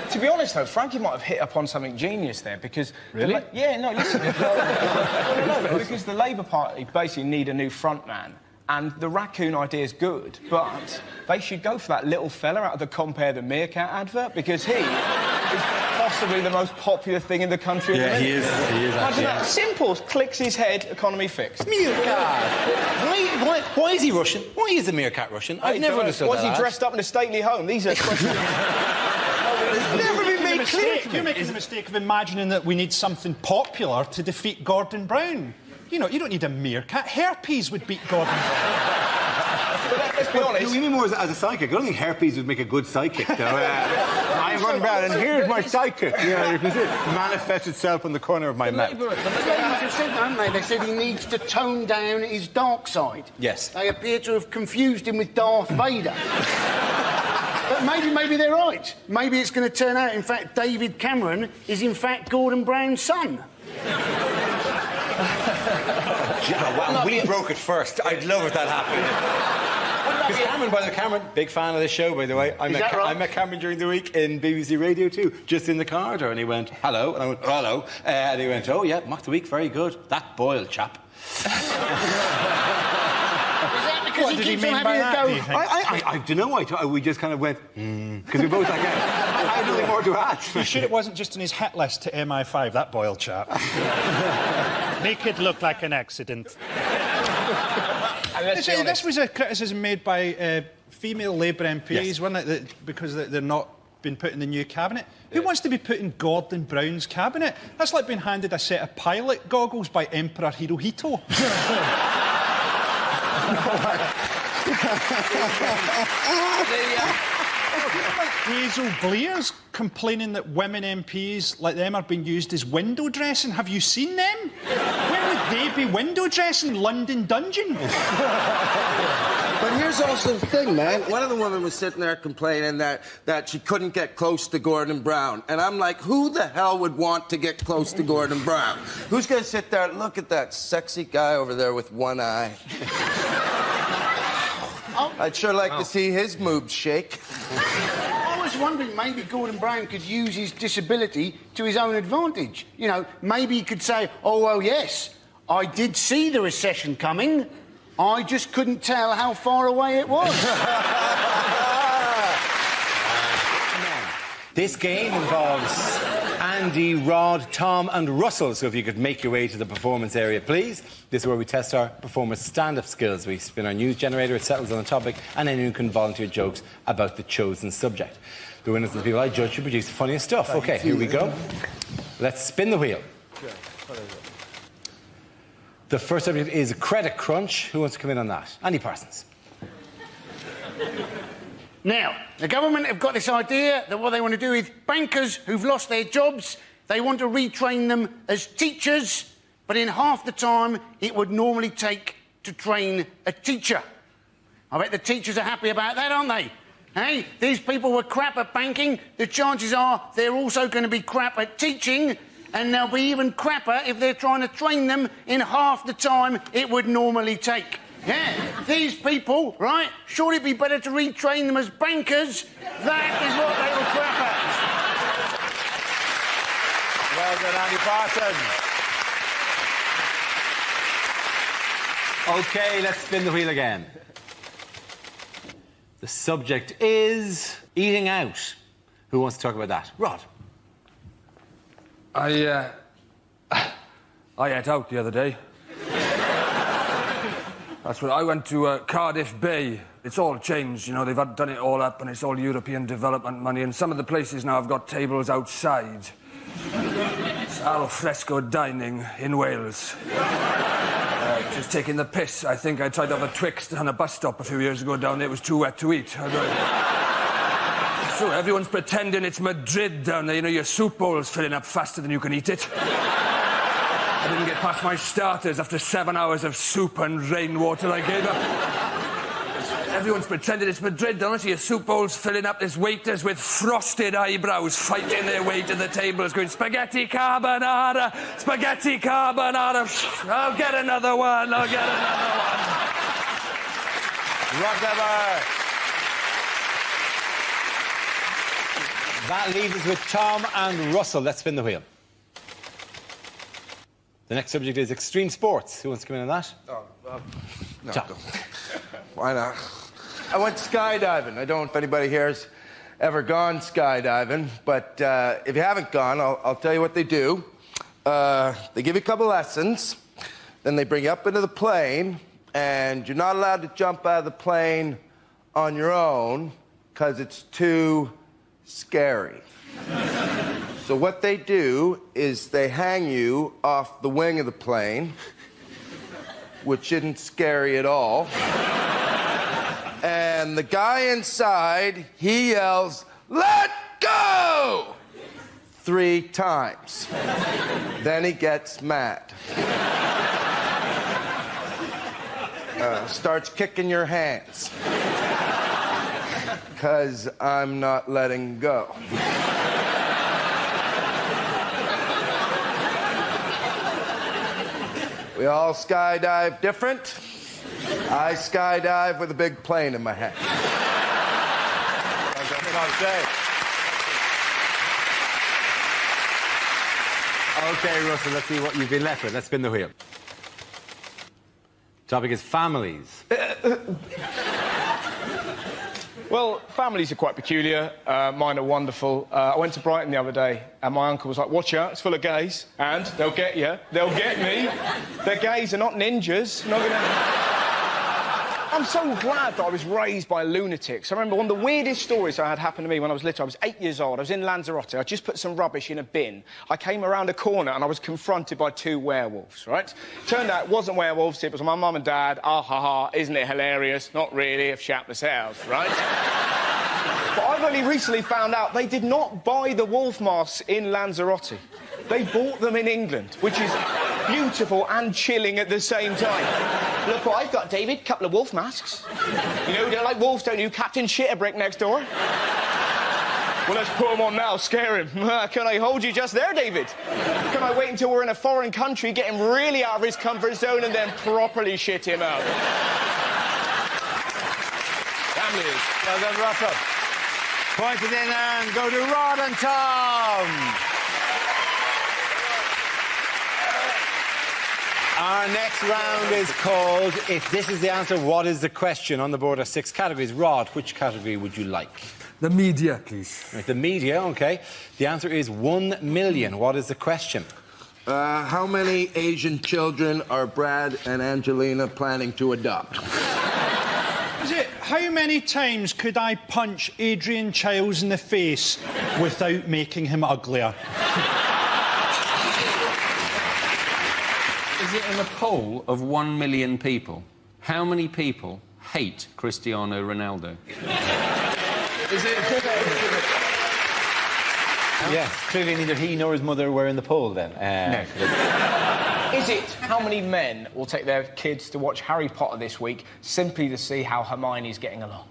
To be honest, though, Frankie might have hit upon something genius there because... Really? Listen. No, because the Labour Party basically need a new frontman. And the raccoon idea is good, but they should go for that little fella out of the Compare the Meerkat advert because he is possibly the most popular thing in the country. Yeah, he is. Imagine that. Simple. Clicks his head, economy fixed. Meerkat. Why is he Russian? Why is the meerkat Russian? I've never understood that. Why is he dressed up in a stately home? These are questions. Never been made clear. You're making the mistake of imagining that we need something popular to defeat Gordon Brown. You know, you don't need a meerkat. Herpes would beat Gordon Brown. Let's be honest. You mean more as a psychic? I don't think herpes would make a good psychic, though. I'm Gordon Brown, and here's my sidekick. You know, you can see it manifest itself in the corner of my mouth. The ladies have said, haven't they? They said he needs to tone down his dark side. Yes. They appear to have confused him with Darth Vader. But maybe they're right. Maybe it's going to turn out, in fact, David Cameron is, in fact, Gordon Brown's son. Wow, we broke it first. I'd love if that happened. Because Cameron, big fan of this show, by the way. I met Cameron during the week in BBC Radio 2, just in the corridor, and he went, hello, and I went, hello. And he went, oh, yeah, Mock the Week, very good. That Boyle chap. What did he mean by that, do you think? I don't know. We just kind of went, because we both like, I had nothing more to add. You sure it wasn't just on his hit list to MI5, that Boyle chap? Make it look like an accident. This was a criticism made by female Labour MPs, yes. Wasn't it? Because they're not been put in the new cabinet. Who wants to be put in Gordon Brown's cabinet? That's like being handed a set of pilot goggles by Emperor Hirohito. Hazel Blair's complaining that women MPs like them are being used as window dressing. Have you seen them? Where would they be window dressing? London Dungeon? But here's also the thing, man. One of the women was sitting there complaining that she couldn't get close to Gordon Brown. And I'm like, who the hell would want to get close to Gordon Brown? Who's going to sit there and look at that sexy guy over there with one eye? I'd sure like to see his moobs shake. I was wondering, maybe Gordon Brown could use his disability to his own advantage. You know, maybe he could say, oh, well, yes, I did see the recession coming. I just couldn't tell how far away it was. This game involves Andy, Rod, Tom and Russell, so if you could make your way to the performance area, please. This is where we test our performers' stand-up skills. We spin our news generator, it settles on a topic, and anyone can volunteer jokes about the chosen subject. The winners are the people I judge who produce the funniest stuff. OK, here we go. Let's spin the wheel. The first subject is credit crunch. Who wants to come in on that? Andy Parsons. Now, the government have got this idea that what they want to do is bankers who've lost their jobs, they want to retrain them as teachers, but in half the time it would normally take to train a teacher. I bet the teachers are happy about that, aren't they? Hey, these people were crap at banking. The chances are they're also going to be crap at teaching, and they'll be even crapper if they're trying to train them in half the time it would normally take. Yeah, these people, right, sure it'd be better to retrain them as bankers. That is what they were crap Well done, Andy Parsons. OK, let's spin the wheel again. The subject is eating out. Who wants to talk about that? Rod. I ate out the other day. That's what I went to Cardiff Bay. It's all changed, you know, they've done it all up and it's all European development money, and some of the places now have got tables outside. It's al fresco dining in Wales. Just taking the piss. I think I tried to have a Twix on a bus stop a few years ago down there. It was too wet to eat. So everyone's pretending it's Madrid down there. You know, your soup bowl's filling up faster than you can eat it. I didn't get past my starters after 7 hours of soup and rainwater I gave up. Everyone's pretending it's Madrid, don't they? Your soup bowl's filling up. There's waiters with frosted eyebrows fighting their way to the tables going, spaghetti carbonara, spaghetti carbonara. I'll get another one, I'll get another one. Whatever. That leaves us with Tom and Russell. Let's spin the wheel. The next subject is extreme sports. Who wants to come in on that? No, why not? I went skydiving. I don't know if anybody here has ever gone skydiving, but if you haven't gone, I'll tell you what they do. They give you a couple lessons, then they bring you up into the plane, and you're not allowed to jump out of the plane on your own because it's too scary. So what they do is they hang you off the wing of the plane, which isn't scary at all. And the guy inside, he yells, "Let Go! 3 times. Then he gets mad. Starts kicking your hands. 'Cause I'm not letting go. We all skydive different. I skydive with a big plane in my hand. OK, Russell, let's see what you've been left with. Let's spin the wheel. Topic is families. Well, families are quite peculiar. Mine are wonderful. I went to Brighton the other day, and my uncle was like, watch out, it's full of gays, and they'll get you. They'll get me. They're gays, they're not ninjas. Not gonna... I'm so glad that I was raised by lunatics. I remember one of the weirdest stories I had happen to me when I was little. I was 8 years old. I was in Lanzarote. I just put some rubbish in a bin. I came around a corner and I was confronted by 2 werewolves, right? Turned out it wasn't werewolves, it was my mum and dad. Ah, ha, ha, isn't it hilarious? Not really, have shat themselves, right? But I've only recently found out they did not buy the wolf masks in Lanzarote. They bought them in England, which is beautiful and chilling at the same time. Look what I've got, David. Couple of wolf masks. You know, they're like wolves, don't you? Captain Shitterbrick next door. Well, let's put him on now, scare him. Can I hold you just there, David? Can I wait until we're in a foreign country, get him really out of his comfort zone, and then properly shit him out? Families. Well done, Russell. Point it in and go to Rod and Tom. Our next round is called If This Is the Answer, What Is the Question? On the board are 6 categories. Rod, which category would you like? The media, please. Right, the media, OK. The answer is 1 million. What is the question? How many Asian children are Brad and Angelina planning to adopt? Is it, how many times could I punch Adrian Chiles in the face without making him uglier? Is it in a poll of 1 million people? How many people hate Cristiano Ronaldo? Is it... Yes, clearly neither he nor his mother were in the poll then. No. Is it how many men will take their kids to watch Harry Potter this week simply to see how Hermione's getting along?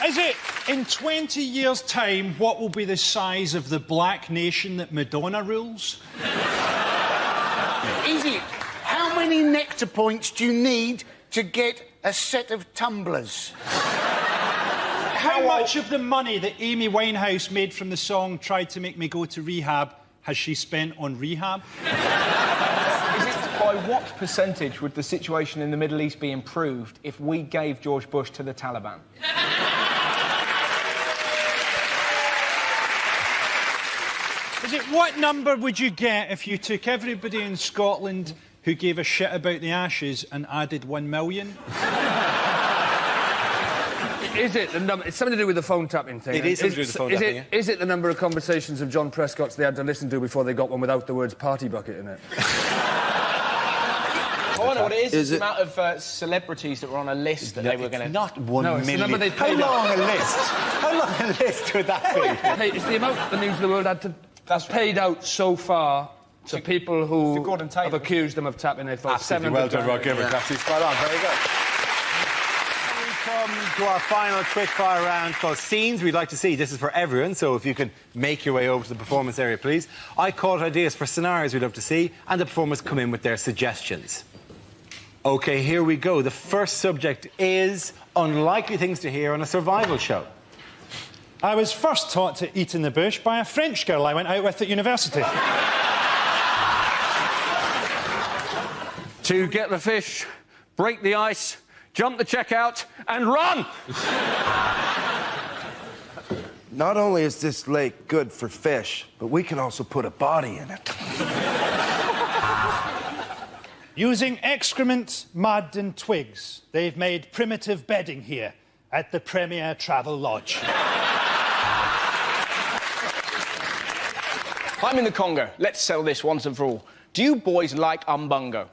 Is it, in 20 years' time, what will be the size of the black nation that Madonna rules? Is it how many nectar points do you need to get a set of tumblers? How much of the money that Amy Winehouse made from the song Tried to Make Me Go to Rehab has she spent on rehab? Is it by what percentage would the situation in the Middle East be improved if we gave George Bush to the Taliban? Is it what number would you get if you took everybody in Scotland who gave a shit about the Ashes and added 1 million? Is it the number? It's something to do with the phone tapping thing. It is something to do with the phone tapping, yeah. Is it the number of conversations of John Prescott's they had to listen to before they got one without the words party bucket in it? I wonder what it is. The amount of celebrities that were on a list that they were going to... Not 1 million. It's the number they How paid long a list? How long a list would that be? Hey, it's the amount the News of the World had to... That's paid out so far to people who have accused them of tapping their phone. Absolutely well done, Rod Gilbert. Absolutely spot on. Very good. We come to our final quickfire round called Scenes We'd Like to See. This is for everyone, so if you can make your way over to the performance area, please. I caught ideas for scenarios we'd love to see, and the performers come in with their suggestions. OK, here we go. The first subject is unlikely things to hear on a survival show. I was first taught to eat in the bush by a French girl I went out with at university. To get the fish, break the ice, jump the checkout, and run! Not only is this lake good for fish, but we can also put a body in it. Using excrement, mud and twigs, they've made primitive bedding here at the Premier Travel Lodge. I'm in the Congo. Let's settle this once and for all. Do you boys like umbungo?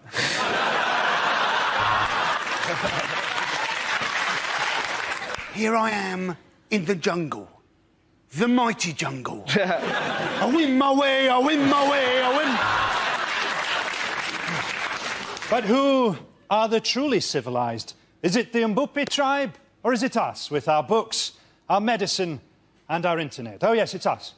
here I am in the jungle. The mighty jungle. I win my way, I win my way, I win. But who are the truly civilised? Is it the Mbupi tribe, or is it us, with our books, our medicine, and our internet? Oh, yes, it's us.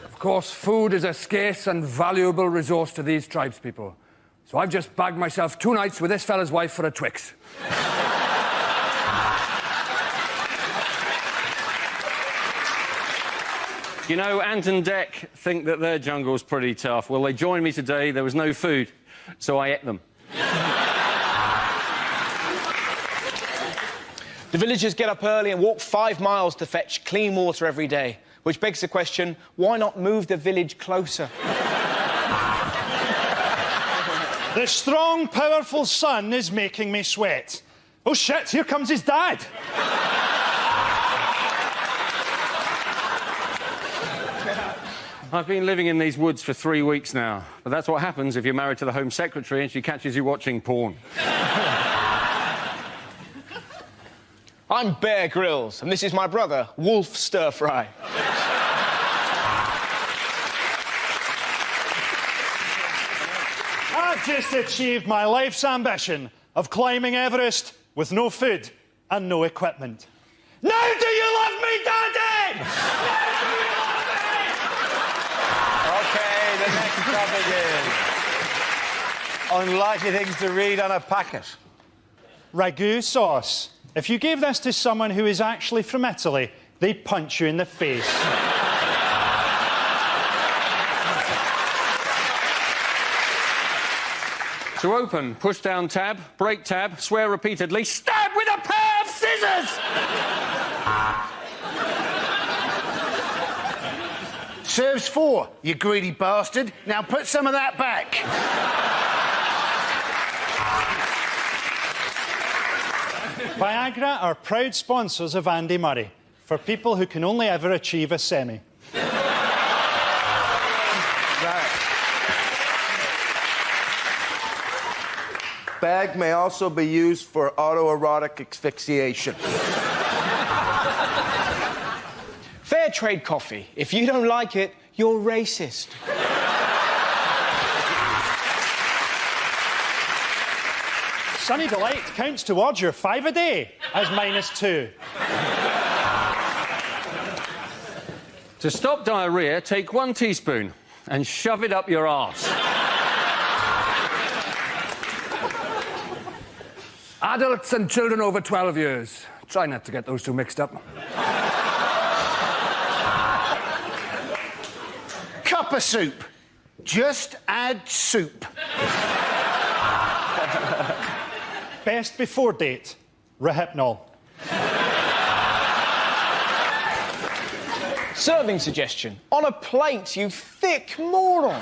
Of course, food is a scarce and valuable resource to these tribespeople. So I've just bagged myself 2 nights with this fella's wife for a Twix. You know, Ant and Dec think that their jungle's pretty tough. Well, they joined me today. There was no food, so I ate them. The villagers get up early and walk 5 miles to fetch clean water every day, which begs the question, why not move the village closer? The strong, powerful sun is making me sweat. Oh, shit, here comes his dad. I've been living in these woods for 3 weeks now, but that's what happens if you're married to the Home Secretary and she catches you watching porn. I'm Bear Grylls, and this is my brother, Wolf Stir Fry. I've just achieved my life's ambition of climbing Everest with no food and no equipment. Now do you love me, Daddy? Now do you love me? OK, the next topic is unlikely things to read on a packet. Ragu sauce. If you gave this to someone who is actually from Italy, they'd punch you in the face. To open, push down tab, break tab, swear repeatedly, stab with a pair of scissors! Serves 4, you greedy bastard. Now put some of that back. Viagra are proud sponsors of Andy Murray, for people who can only ever achieve a semi. Bag may also be used for autoerotic asphyxiation. Fair trade coffee. If you don't like it, you're racist. Sunny Delight counts towards your 5 a day as -2. To stop diarrhoea, take 1 teaspoon and shove it up your arse. Adults and children over 12 years. Try not to get those two mixed up. Cup of soup. Just add soup. Best before date, Rohypnol. Serving suggestion. On a plate, you thick moron.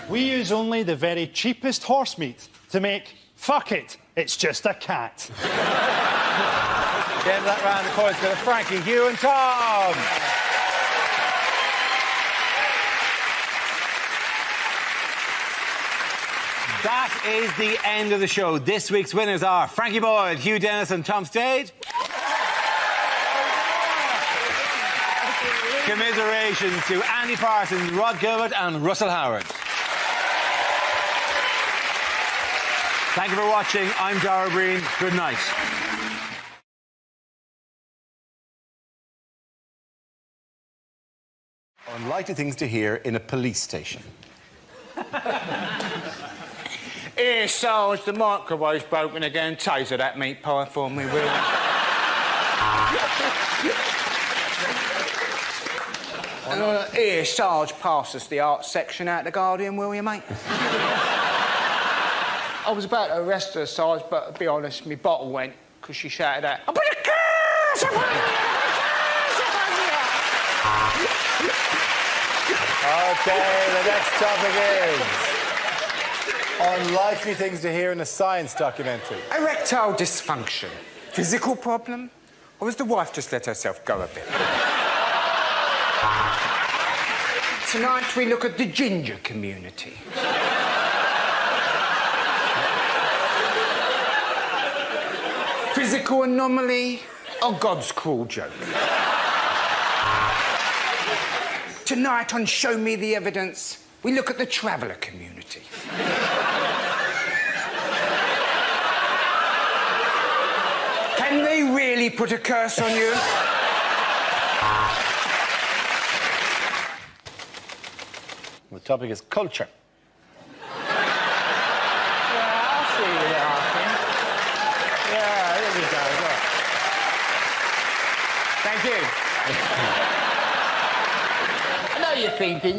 We use only the very cheapest horse meat to make fuck it, it's just a cat. Get that round of applause to Frankie, Hugh and Tom. That is the end of the show. This week's winners are Frankie Boyle, Hugh Dennis and Tom Stade. Commiserations to Andy Parsons, Rod Gilbert and Russell Howard. Thank you for watching. I'm Dara Breen. Good night. Unlikely things to hear in a police station. Here, Sarge, the microwave's broken again. Taser that meat pie for me, will you? Here, Sarge, pass us the art section out the Guardian, will you, mate? I was about to arrest her, Sarge, but to be honest, my bottle went because she shouted out, "I put a curse upon you! OK, the next topic is unlikely things to hear in a science documentary. Erectile dysfunction. Physical problem? Or has the wife just let herself go a bit? Tonight we look at the ginger community. physical anomaly or God's cruel joke? Tonight on Show Me the Evidence, we look at the traveller community. Can they really put a curse on you? The topic is culture. Yeah, there we go. Look. Thank you. I know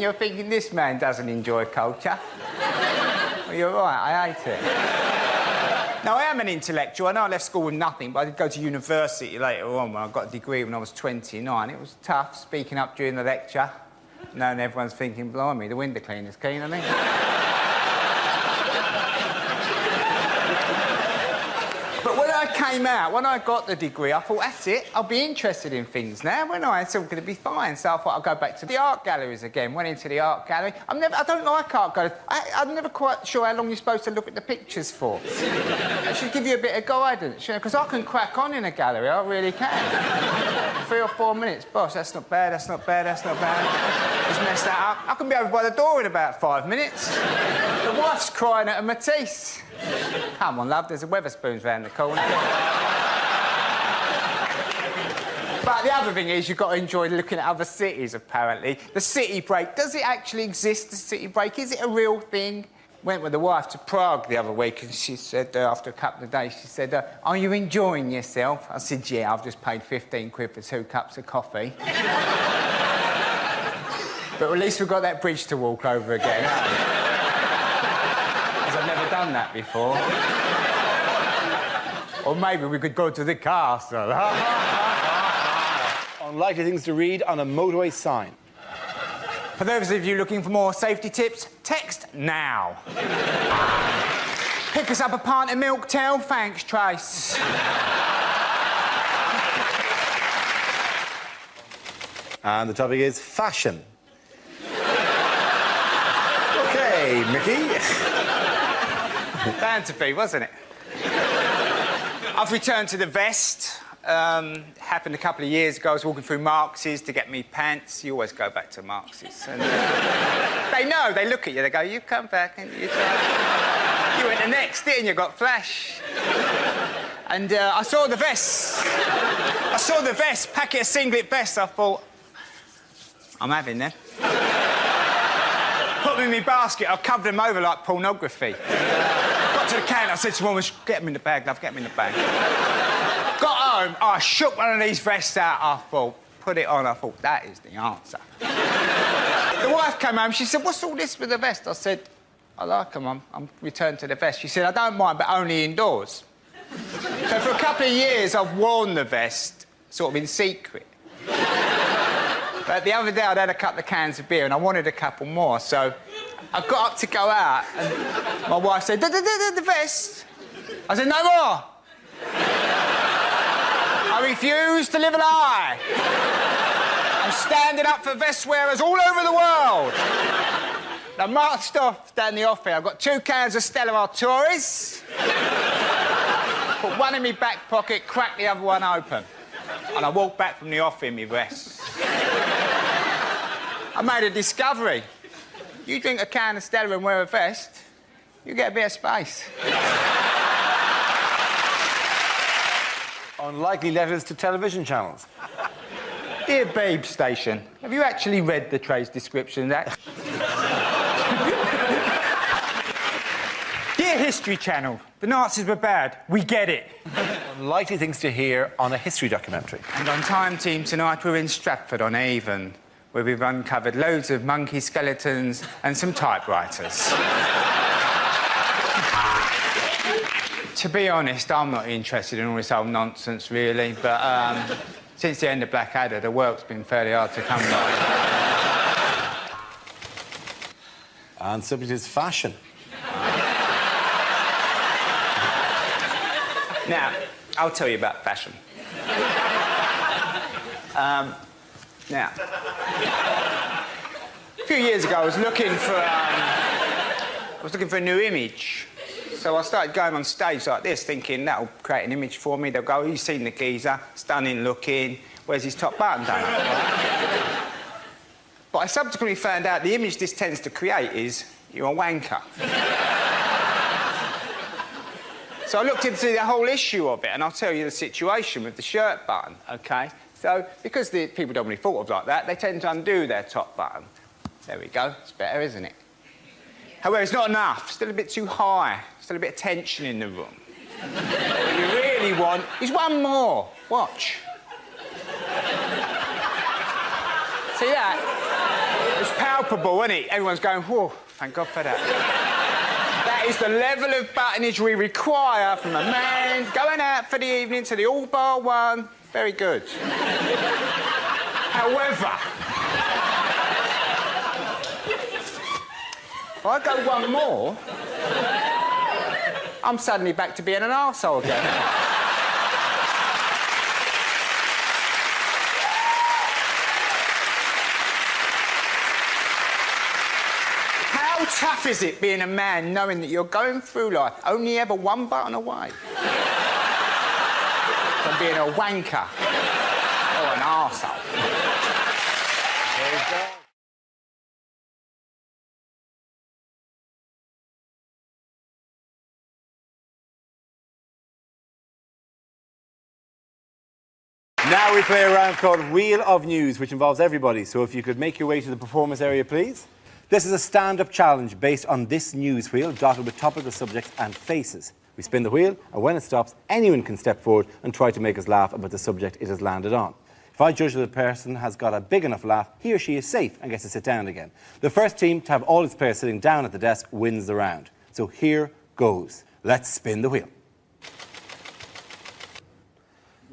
you're thinking this man doesn't enjoy culture. Well, you're right, I hate it. Now, I am an intellectual. I know I left school with nothing, but I did go to university later on when I got a degree when I was 29. It was tough speaking up during the lecture, knowing everyone's thinking, blimey, the window cleaner's keen on me. But when I came out, when I got the degree, I thought, that's it, I'll be interested in things now, won't I? It's all going to be fine. So I thought I'll go back to the art galleries again. Went into the art gallery. I don't like art galleries. I'm never quite sure how long you're supposed to look at the pictures for. I should give you a bit of guidance, you know, because I can crack on in a gallery, I really can. 3 or 4 minutes. Boss, that's not bad, that's not bad, that's not bad. Just mess that up. I can be over by the door in about 5 minutes. The wife's crying at a Matisse. Come on, love, there's a Wetherspoons round the corner. But the other thing is, you've got to enjoy looking at other cities, apparently. The city break, does it actually exist, the city break? Is it a real thing? Went with the wife to Prague the other week, and she said, after a couple of days, she said, are you enjoying yourself? I said, yeah, I've just paid 15 quid for 2 cups of coffee. But at least we've got that bridge to walk over again, haven't we? I've never done that before. Or maybe we could go to the castle. Unlikely things to read on a motorway sign. For those of you looking for more safety tips, text now. Pick us up a pint of milk, tell. Thanks, Trace. And the topic is fashion. OK, Mickey. Bound to be, wasn't it? I've returned to the vest. Happened a couple of years ago. I was walking through Marx's to get me pants. You always go back to Marx's. And, they know, they look at you, they go, you come back and you try. You went the next, didn't you? Got flash. And I saw the vest. I saw the vest, packet of singlet vest. I thought, I'm having them. Put them in my basket, I covered them over like pornography. Got to the counter, I said to the woman, get them in the bag, love, get them in the bag. Got home, I shook one of these vests out, I thought, put it on, I thought, that is the answer. The wife came home, she said, what's all this with the vest? I said, I like them, I'm returned to the vest. She said, I don't mind, but only indoors. So for a couple of years, I've worn the vest, sort of in secret. But the other day, I'd had a couple of cans of beer and I wanted a couple more, so I got up to go out and my wife said, the vest. I said, no more. I refuse to live a lie. I'm standing up for vest wearers all over the world. I marched off down the off here. I've got 2 cans of Stella Artois. Put one in my back pocket, cracked the other one open. And I walked back from the off in my vest. I made a discovery. You drink a can of Stella and wear a vest, you get a bit of space. Unlikely letters to television channels. Dear Babe Station, have you actually read the trade description of that? Dear History Channel, the Nazis were bad. We get it. Unlikely things to hear on a history documentary. And on Time Team tonight, we're in Stratford on Avon, where we've uncovered loads of monkey skeletons and some typewriters. To be honest, I'm not interested in all this old nonsense, really, but since the end of Blackadder, the work's been fairly hard to come by. And subject is fashion. Now, I'll tell you about fashion. Now, a few years ago, I was looking for a new image. So I started going on stage like this, thinking that'll create an image for me. They'll go, "You've seen the geezer, stunning looking, where's his top button done?" Right? But I subsequently found out the image this tends to create is you're a wanker. So I looked into the whole issue of it, and I'll tell you the situation with the shirt button, OK? So, because the people don't really thought of like that, they tend to undo their top button. There we go. It's better, isn't it? However, it's not enough. Still a bit too high. Still a bit of tension in the room. What you really want is one more. Watch. See that? It's palpable, isn't it? Everyone's going, whoa, thank God for that. That is the level of buttonage we require from a man going out for the evening to the all-bar one. Very good. However, if I go one more, I'm suddenly back to being an arsehole again. How tough is it being a man knowing that you're going through life only ever one button away from being a wanker or an arsehole? There you go. Now we play a round called Wheel of News, which involves everybody. So if you could make your way to the performance area, please. This is a stand-up challenge based on this news wheel, dotted with topical subjects and faces. We spin the wheel, and when it stops, anyone can step forward and try to make us laugh about the subject it has landed on. If I judge that the person has got a big enough laugh, he or she is safe and gets to sit down again. The first team to have all its players sitting down at the desk wins the round. So here goes. Let's spin the wheel.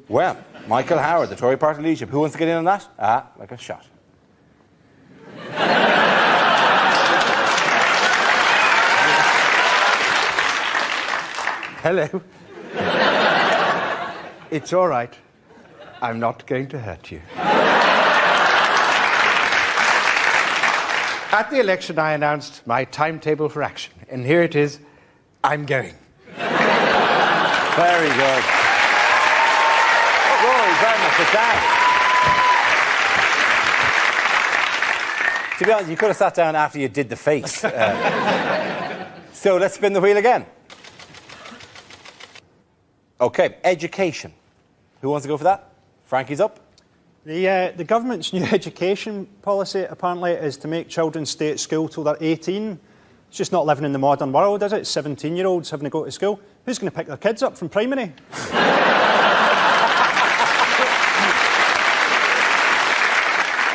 Well, Michael Howard, the Tory party leadership. Who wants to get in on that? Ah, like a shot. Hello. It's all right. I'm not going to hurt you. At the election, I announced my timetable for action, and here it is. I'm going. Very good. Rory, very much sit down. To be honest, you could have sat down after you did the face. So let's spin the wheel again. OK, education. Who wants to go for that? Frankie's up. The government's new education policy, apparently, is to make children stay at school till they're 18. It's just not living in the modern world, is it? 17-year-olds having to go to school. Who's going to pick their kids up from primary?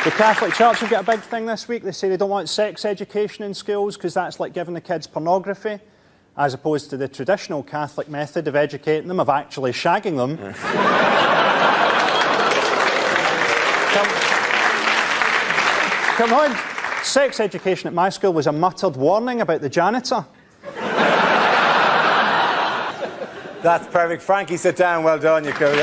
The Catholic Church have got a big thing this week. They say they don't want sex education in schools because that's like giving the kids pornography, as opposed to the traditional Catholic method of educating them, of actually shagging them. Come on. Sex education at my school was a muttered warning about the janitor. That's perfect. Frankie, sit down. Well done, you cool.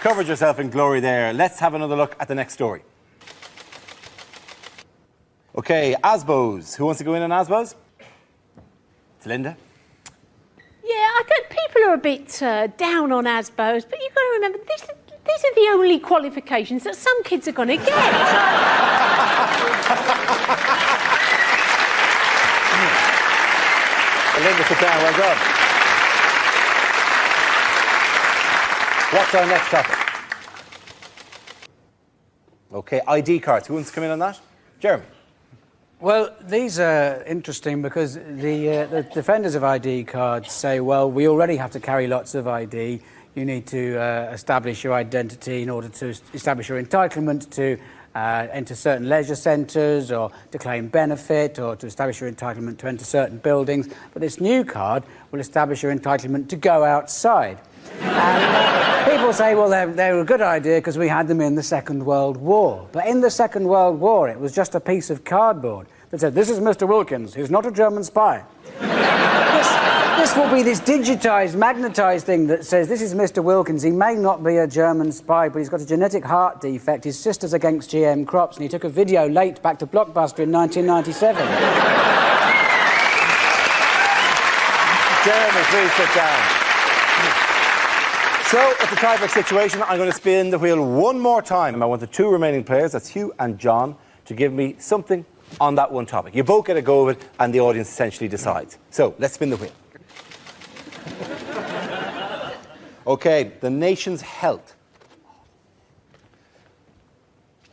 Covered yourself in glory there. Let's have another look at the next story. OK, ASBOs. Who wants to go in on ASBOs? It's Linda. Yeah, I think people are a bit down on ASBOs, but you've got to remember, these are the only qualifications that some kids are going to get. Linda, sit down. Well done. What's our next topic? OK, ID cards. Who wants to come in on that? Jeremy. Well, these are interesting because the defenders of ID cards say, well, we already have to carry lots of ID. You need to establish your identity in order to establish your entitlement to enter certain leisure centres or to claim benefit or to establish your entitlement to enter certain buildings. But this new card will establish your entitlement to go outside. And people say, well, they were a good idea because we had them in the Second World War. But in the Second World War, it was just a piece of cardboard that said, this is Mr. Wilkins, he's not a German spy. This will be this digitised, magnetised thing that says, this is Mr. Wilkins. He may not be a German spy, but he's got a genetic heart defect. His sister's against GM crops, and he took a video late back to Blockbuster in 1997. Jeremy, please sit down. So, it's a tie-break situation. I'm going to spin the wheel one more time. I want the two remaining players, that's Hugh and John, to give me something on that one topic. You both get a go of it, and the audience essentially decides. So, let's spin the wheel. OK, the nation's health.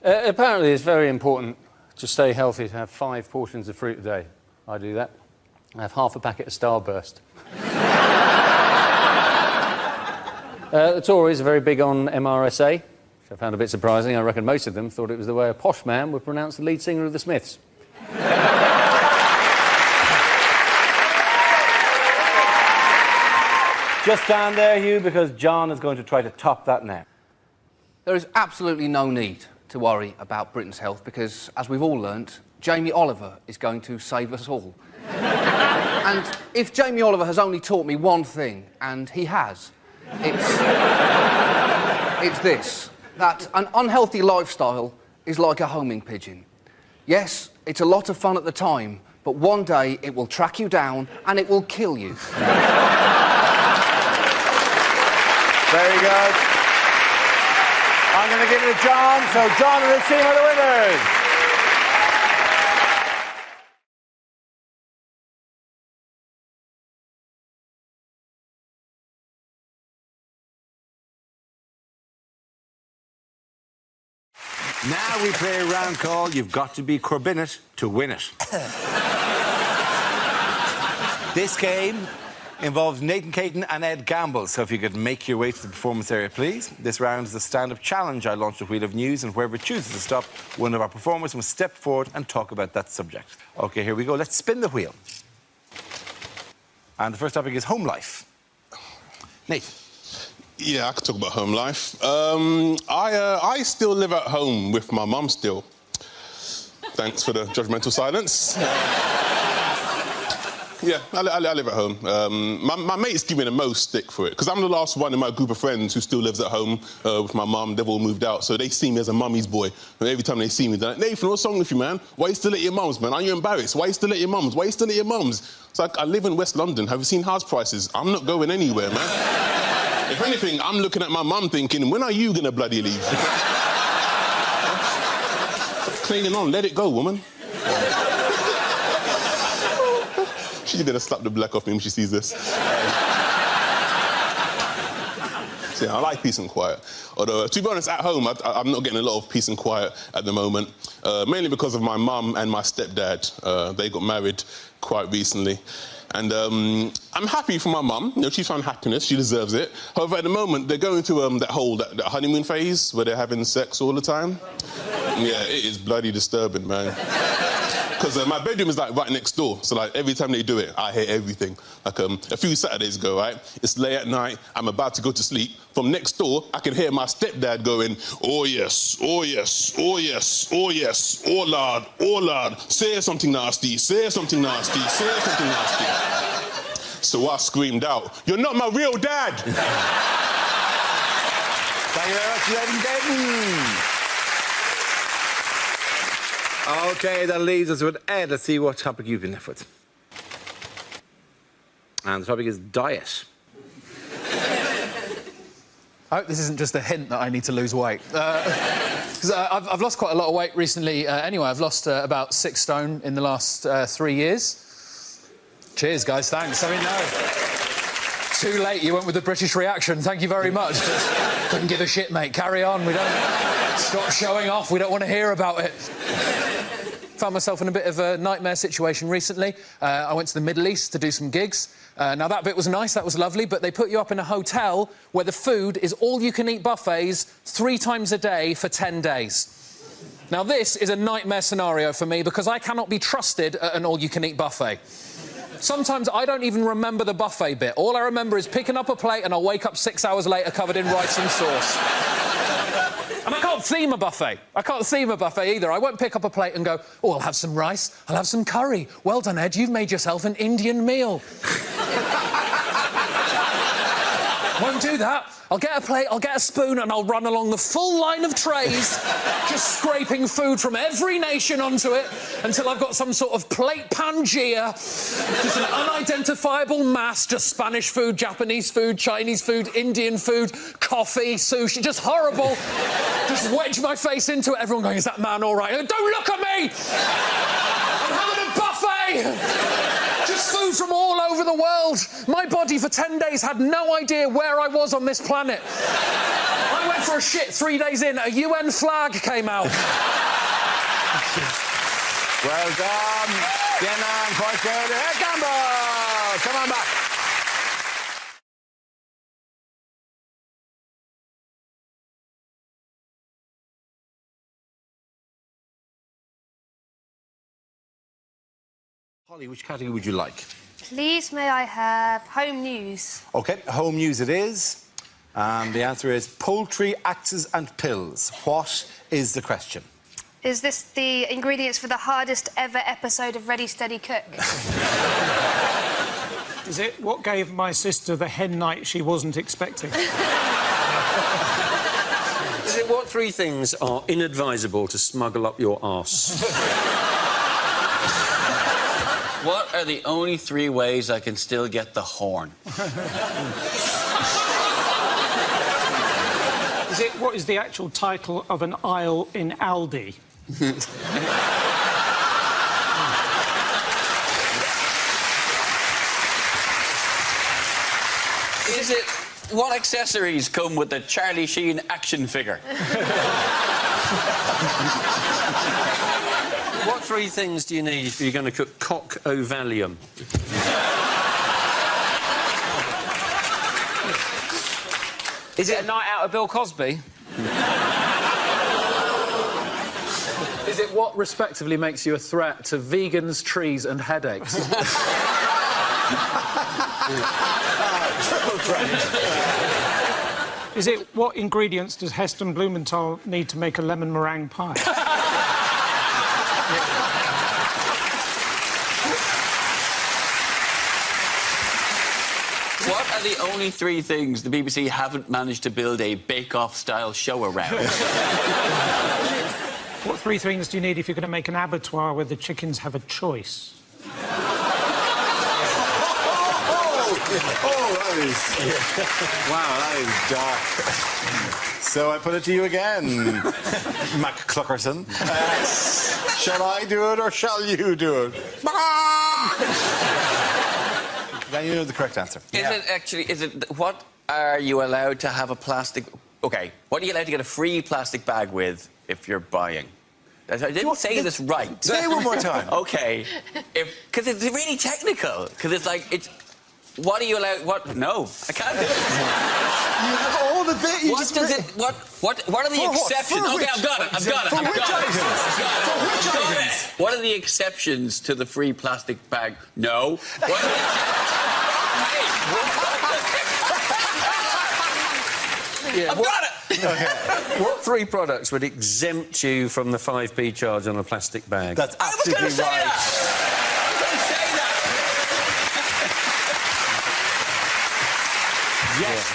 Apparently, it's very important to stay healthy to have 5 portions of fruit a day. I do that. I have half a packet of Starburst. The Tories are very big on MRSA, which I found a bit surprising. I reckon most of them thought it was the way a posh man would pronounce the lead singer of the Smiths. Just stand there, Hugh, because John is going to try to top that now. There is absolutely no need to worry about Britain's health because, as we've all learnt, Jamie Oliver is going to save us all. And if Jamie Oliver has only taught me one thing, and he has, it's this, that an unhealthy lifestyle is like a homing pigeon. Yes, it's a lot of fun at the time, but one day it will track you down and it will kill you. Very good. I'm going to give it to John, so John and his team are the winners. Now we play a round called You've Got to Be Corbinit to Win It. This game involves Nathan Caton and Ed Gamble, so if you could make your way to the performance area, please. This round is a stand-up challenge. I launched a wheel of news, and whoever chooses to stop, one of our performers must step forward and talk about that subject. OK, here we go. Let's spin the wheel. And the first topic is home life. Nathan. Yeah, I could talk about home life. I still live at home with my mum still. Thanks for the judgmental silence. Yeah, I live at home. My mates give me the most stick for it, because I'm the last one in my group of friends who still lives at home with my mum. They've all moved out, so they see me as a mummy's boy. And every time they see me, they're like, Nathan, what's wrong with you, man? Why are you still at your mum's, man? Are you embarrassed? Why are you still at your mum's? Why are you still at your mum's? It's like, I live in West London. Have you seen house prices? I'm not going anywhere, man. If anything, I'm looking at my mum thinking, when are you going to bloody leave? Clinging on, let it go, woman. She's going to slap the black off me when she sees this. So, yeah, I like peace and quiet. Although, to be honest, at home, I'm not getting a lot of peace and quiet at the moment, mainly because of my mum and my stepdad. They got married quite recently. And I'm happy for my mum. You know, she's found happiness. She deserves it. However, at the moment, they're going through that honeymoon phase where they're having sex all the time. Yeah, it is bloody disturbing, man. Because my bedroom is, like, right next door. So, like, every time they do it, I hear everything. Like, a few Saturdays ago, right? It's late at night. I'm about to go to sleep. From next door, I can hear my stepdad going, oh, yes, oh, yes, oh, yes, oh, yes, oh, lad, say something nasty, say something nasty, say something nasty. So I screamed out, you're not my real dad! Thank you very much, ladies and gentlemen. OK, that leaves us with Ed. Let's see what topic you've been left with. And the topic is diet. I hope this isn't just a hint that I need to lose weight. Because I've lost quite a lot of weight recently anyway. I've lost about 6 stone in the last 3 years. Cheers, guys, thanks. I mean, no. Too late, you went with the British reaction. Thank you very much. Couldn't give a shit, mate. Carry on. We don't... Stop showing off. We don't want to hear about it. Found myself in a bit of a nightmare situation recently. I went to the Middle East to do some gigs. Now, that bit was nice, that was lovely, but they put you up in a hotel where the food is all-you-can-eat buffets 3 times a day for 10 days. Now, this is a nightmare scenario for me because I cannot be trusted at an all-you-can-eat buffet. Sometimes I don't even remember the buffet bit. All I remember is picking up a plate and I'll wake up 6 hours later covered in rice and sauce. And I can't theme a buffet. I can't theme a buffet either. I won't pick up a plate and go, oh, I'll have some rice, I'll have some curry. Well done, Ed, you've made yourself an Indian meal. Won't do that. I'll get a plate, I'll get a spoon, and I'll run along the full line of trays, just scraping food from every nation onto it until I've got some sort of plate Pangea, just an unidentifiable mass, just Spanish food, Japanese food, Chinese food, Indian food, coffee, sushi, just horrible. Just wedge my face into it, everyone going, is that man all right? Don't look at me! I'm having a buffet! Just food from all over the world. My body for 10 days had no idea where I was on this planet. I went for a shit 3 days in, a UN flag came out. Well done. Bien unforgettable. Come on back. Holly, which category would you like? Please, may I have home news? OK, home news it is. And the answer is poultry, axes and pills. What is the question? Is this the ingredients for the hardest ever episode of Ready, Steady, Cook? Is it what gave my sister the hen night she wasn't expecting? Is it what 3 things are inadvisable to smuggle up your arse? What are the only 3 ways I can still get the horn? Is it what is the actual title of an aisle in Aldi? Is it what accessories come with the Charlie Sheen action figure? What 3 things do you need if you're going to cook cock ovalium? Is it a night out of Bill Cosby? Is it what respectively makes you a threat to vegans, trees and headaches? Triple threat. Is it what ingredients does Heston Blumenthal need to make a lemon meringue pie? What are the only 3 things the BBC haven't managed to build a bake-off style show around? What 3 things do you need if you're going to make an abattoir where the chickens have a choice? That is... Wow, that is dark. So I put it to you again, Mac Cluckerson. Shall I do it or shall you do it? Then you know the correct answer. What are you allowed to have a plastic... OK, what are you allowed to get a free plastic bag with if you're buying? I didn't say this right. Say it one more time. OK. Because it's really technical. Because it's like, it's... What are you allowed... What? No, I can't do it. You have all the bit... What are the exceptions? OK, I've got it. For which items? What are the exceptions to the free plastic bag? No. I've got it! Okay. What 3 products would exempt you from the 5p charge on a plastic bag? That's absolutely right. Yes.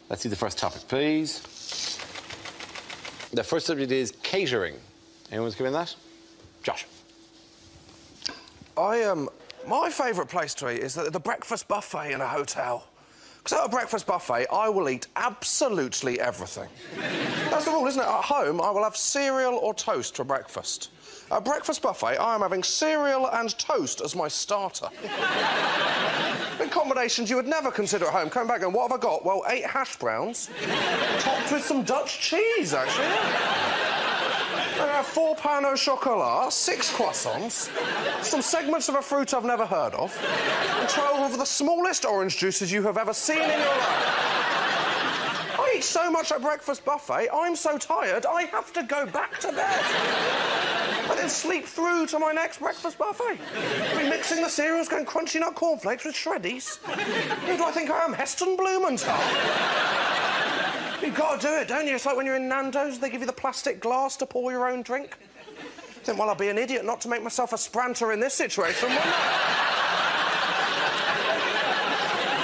Let's see the first topic, please. The first subject is catering. Anyone's given that? Josh. My favourite place to eat is the breakfast buffet in a hotel. Because at a breakfast buffet, I will eat absolutely everything. That's the rule, isn't it? At home, I will have cereal or toast for breakfast. At a breakfast buffet, I am having cereal and toast as my starter. In combinations you would never consider at home. Coming back and what have I got? Well, 8 hash browns, topped with some Dutch cheese, actually. I have 4 pain au chocolat, 6 croissants, some segments of a fruit I've never heard of, and 12 of the smallest orange juices you have ever seen in your life. I I eat so much at breakfast buffet, I'm so tired, I have to go back to bed. And then sleep through to my next breakfast buffet. I'll be mixing the cereals, going crunchy nut cornflakes with shreddies. Who do I think I am, Heston Blumenthal? You've got to do it, don't you? It's like when you're in Nando's, they give you the plastic glass to pour your own drink. Think, well, I'll be an idiot not to make myself a spranter in this situation, wouldn't I?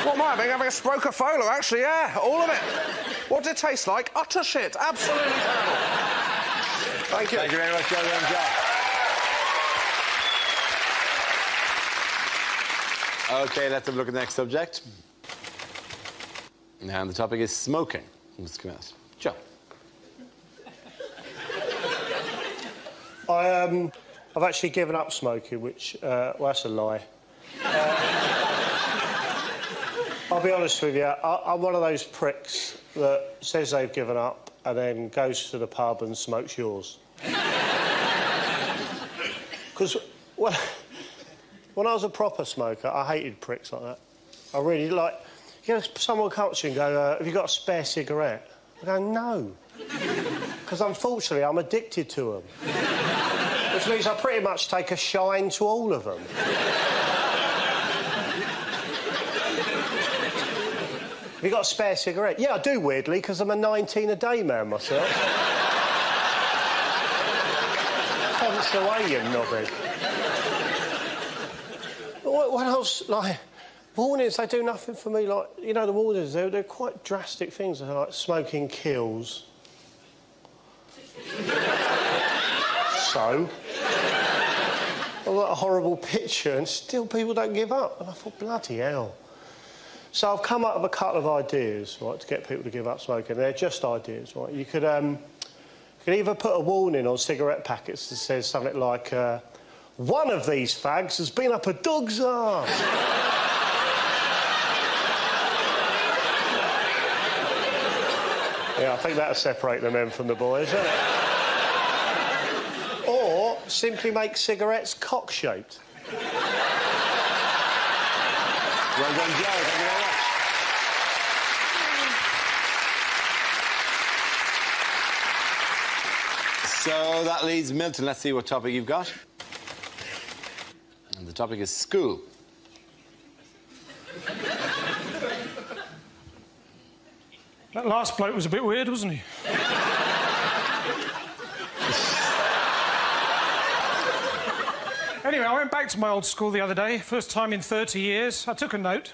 What am I having? Having a Sprocafolo, actually, yeah, all of it. What did it taste like? Utter shit. Absolutely terrible. Thank you. Thank you very much, well done, Jack. OK, let's have a look at the next subject. And the topic is smoking. Let's come out. Joe. I've actually given up smoking, which, well, that's a lie. I'll be honest with you, I'm one of those pricks that says they've given up and then goes to the pub and smokes yours. Because when I was a proper smoker, I hated pricks like that. I really, like, you know, someone comes to you and go, have you got a spare cigarette? I go, no. Because unfortunately, I'm addicted to them. Which means I pretty much take a shine to all of them. Have you got a spare cigarette? Yeah, I do, weirdly, because I'm a 19-a-day man myself. Thanks away, you knobhead. What else, like, warnings, they do nothing for me, like, you know, the warnings, they're quite drastic things, they're like smoking kills. So? I've got a horrible picture and still people don't give up. And I thought, bloody hell. So I've come up with a couple of ideas, right, to get people to give up smoking. They're just ideas, right? You could either put a warning on cigarette packets that says something like, one of these fags has been up a dog's arse. Yeah, I think that'll separate the men from the boys, isn't it? Or simply make cigarettes cock-shaped. Well done, Joe. Thank you very much. So that leaves Milton. Let's see what topic you've got. And the topic is school. That last bloke was a bit weird, wasn't he? Anyway, I went back to my old school the other day, first time in 30 years. I took a note.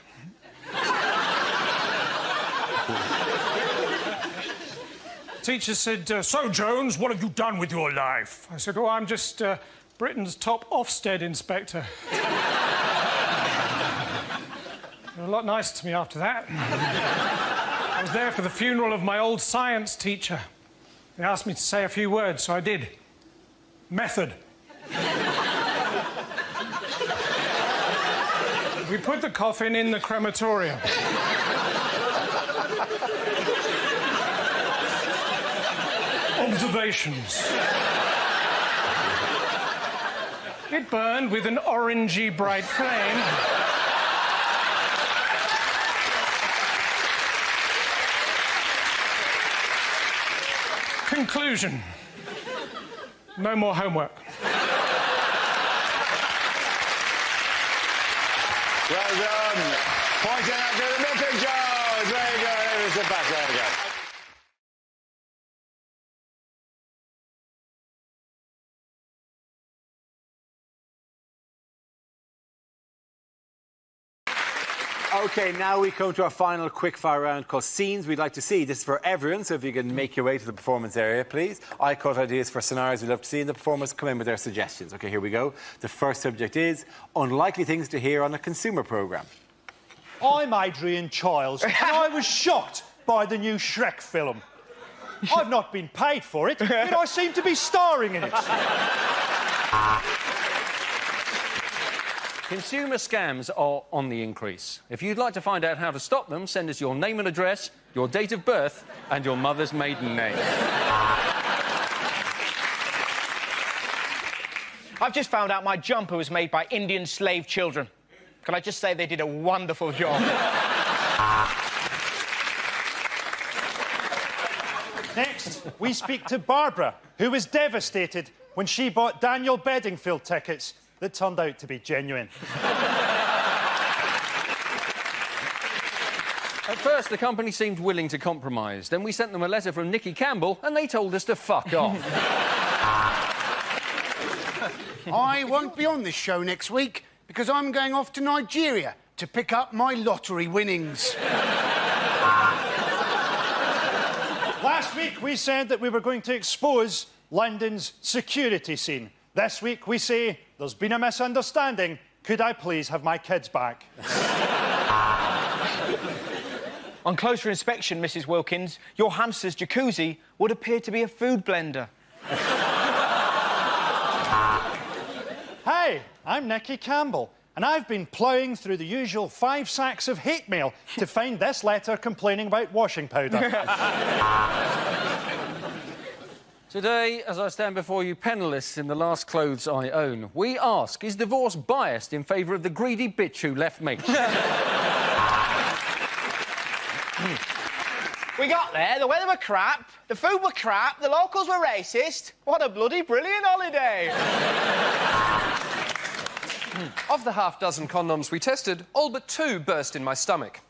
Teacher said, so, Jones, what have you done with your life? I said, oh, I'm just Britain's top Ofsted inspector. They were a lot nicer to me after that. I was there for the funeral of my old science teacher. They asked me to say a few words, so I did. Method. We put the coffin in the crematorium. Observations. It burned with an orangey bright flame. Conclusion. No more homework. Well done. Pointing out to the Milton Jones. Very good. Here's the back. There we go. OK, now we come to our final quickfire round called Scenes We'd Like to See. This is for everyone, so if you can make your way to the performance area, please. I cut ideas for scenarios we'd love to see, and the performers come in with their suggestions. OK, here we go. The first subject is unlikely things to hear on a consumer programme. I'm Adrian Childs, and I was shocked by the new Shrek film. I've not been paid for it, yet I seem to be starring in it. Consumer scams are on the increase. If you'd like to find out how to stop them, send us your name and address, your date of birth, and your mother's maiden name. I've just found out my jumper was made by Indian slave children. Can I just say they did a wonderful job? Next, we speak to Barbara, who was devastated when she bought Daniel Bedingfield tickets that turned out to be genuine. At first, the company seemed willing to compromise. Then we sent them a letter from Nicky Campbell, and they told us to fuck off. I won't be on this show next week because I'm going off to Nigeria to pick up my lottery winnings. Last week, we said that we were going to expose London's security scene. This week, we say there's been a misunderstanding. Could I please have my kids back? On closer inspection, Mrs. Wilkins, your hamster's jacuzzi would appear to be a food blender. Hi, I'm Nicky Campbell, and I've been ploughing through the usual 5 sacks of hate mail to find this letter complaining about washing powder. Today, as I stand before you penniless in the last clothes I own, we ask, is divorce biased in favour of the greedy bitch who left me? We got there, the weather were crap, the food were crap, the locals were racist. What a bloody brilliant holiday! Of the half-dozen condoms we tested, all but 2 burst in my stomach.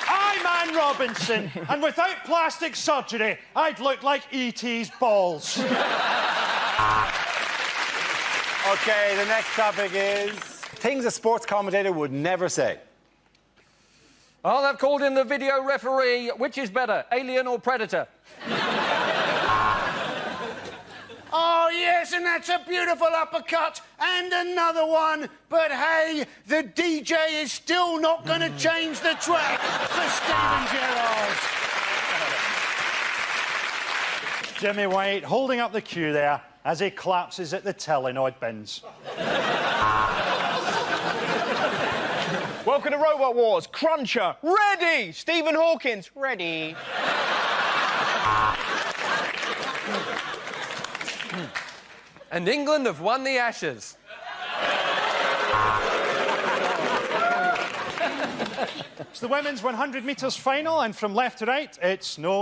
I'm Anne Robinson, and without plastic surgery, I'd look like E.T.'s balls. OK, the next topic is things a sports commentator would never say. Oh, they've called in the video referee. Which is better, Alien or Predator? Oh, yes, and that's a beautiful uppercut and another one. But, hey, the DJ is still not going to change the track for Stephen Gerrard. Jimmy White holding up the cue there as he collapses at the Telenoid bins. Welcome to Robot Wars. Cruncher, ready! Stephen Hawkins, ready. And England have won the Ashes. It's the women's 100 metres final, and from left to right, it's no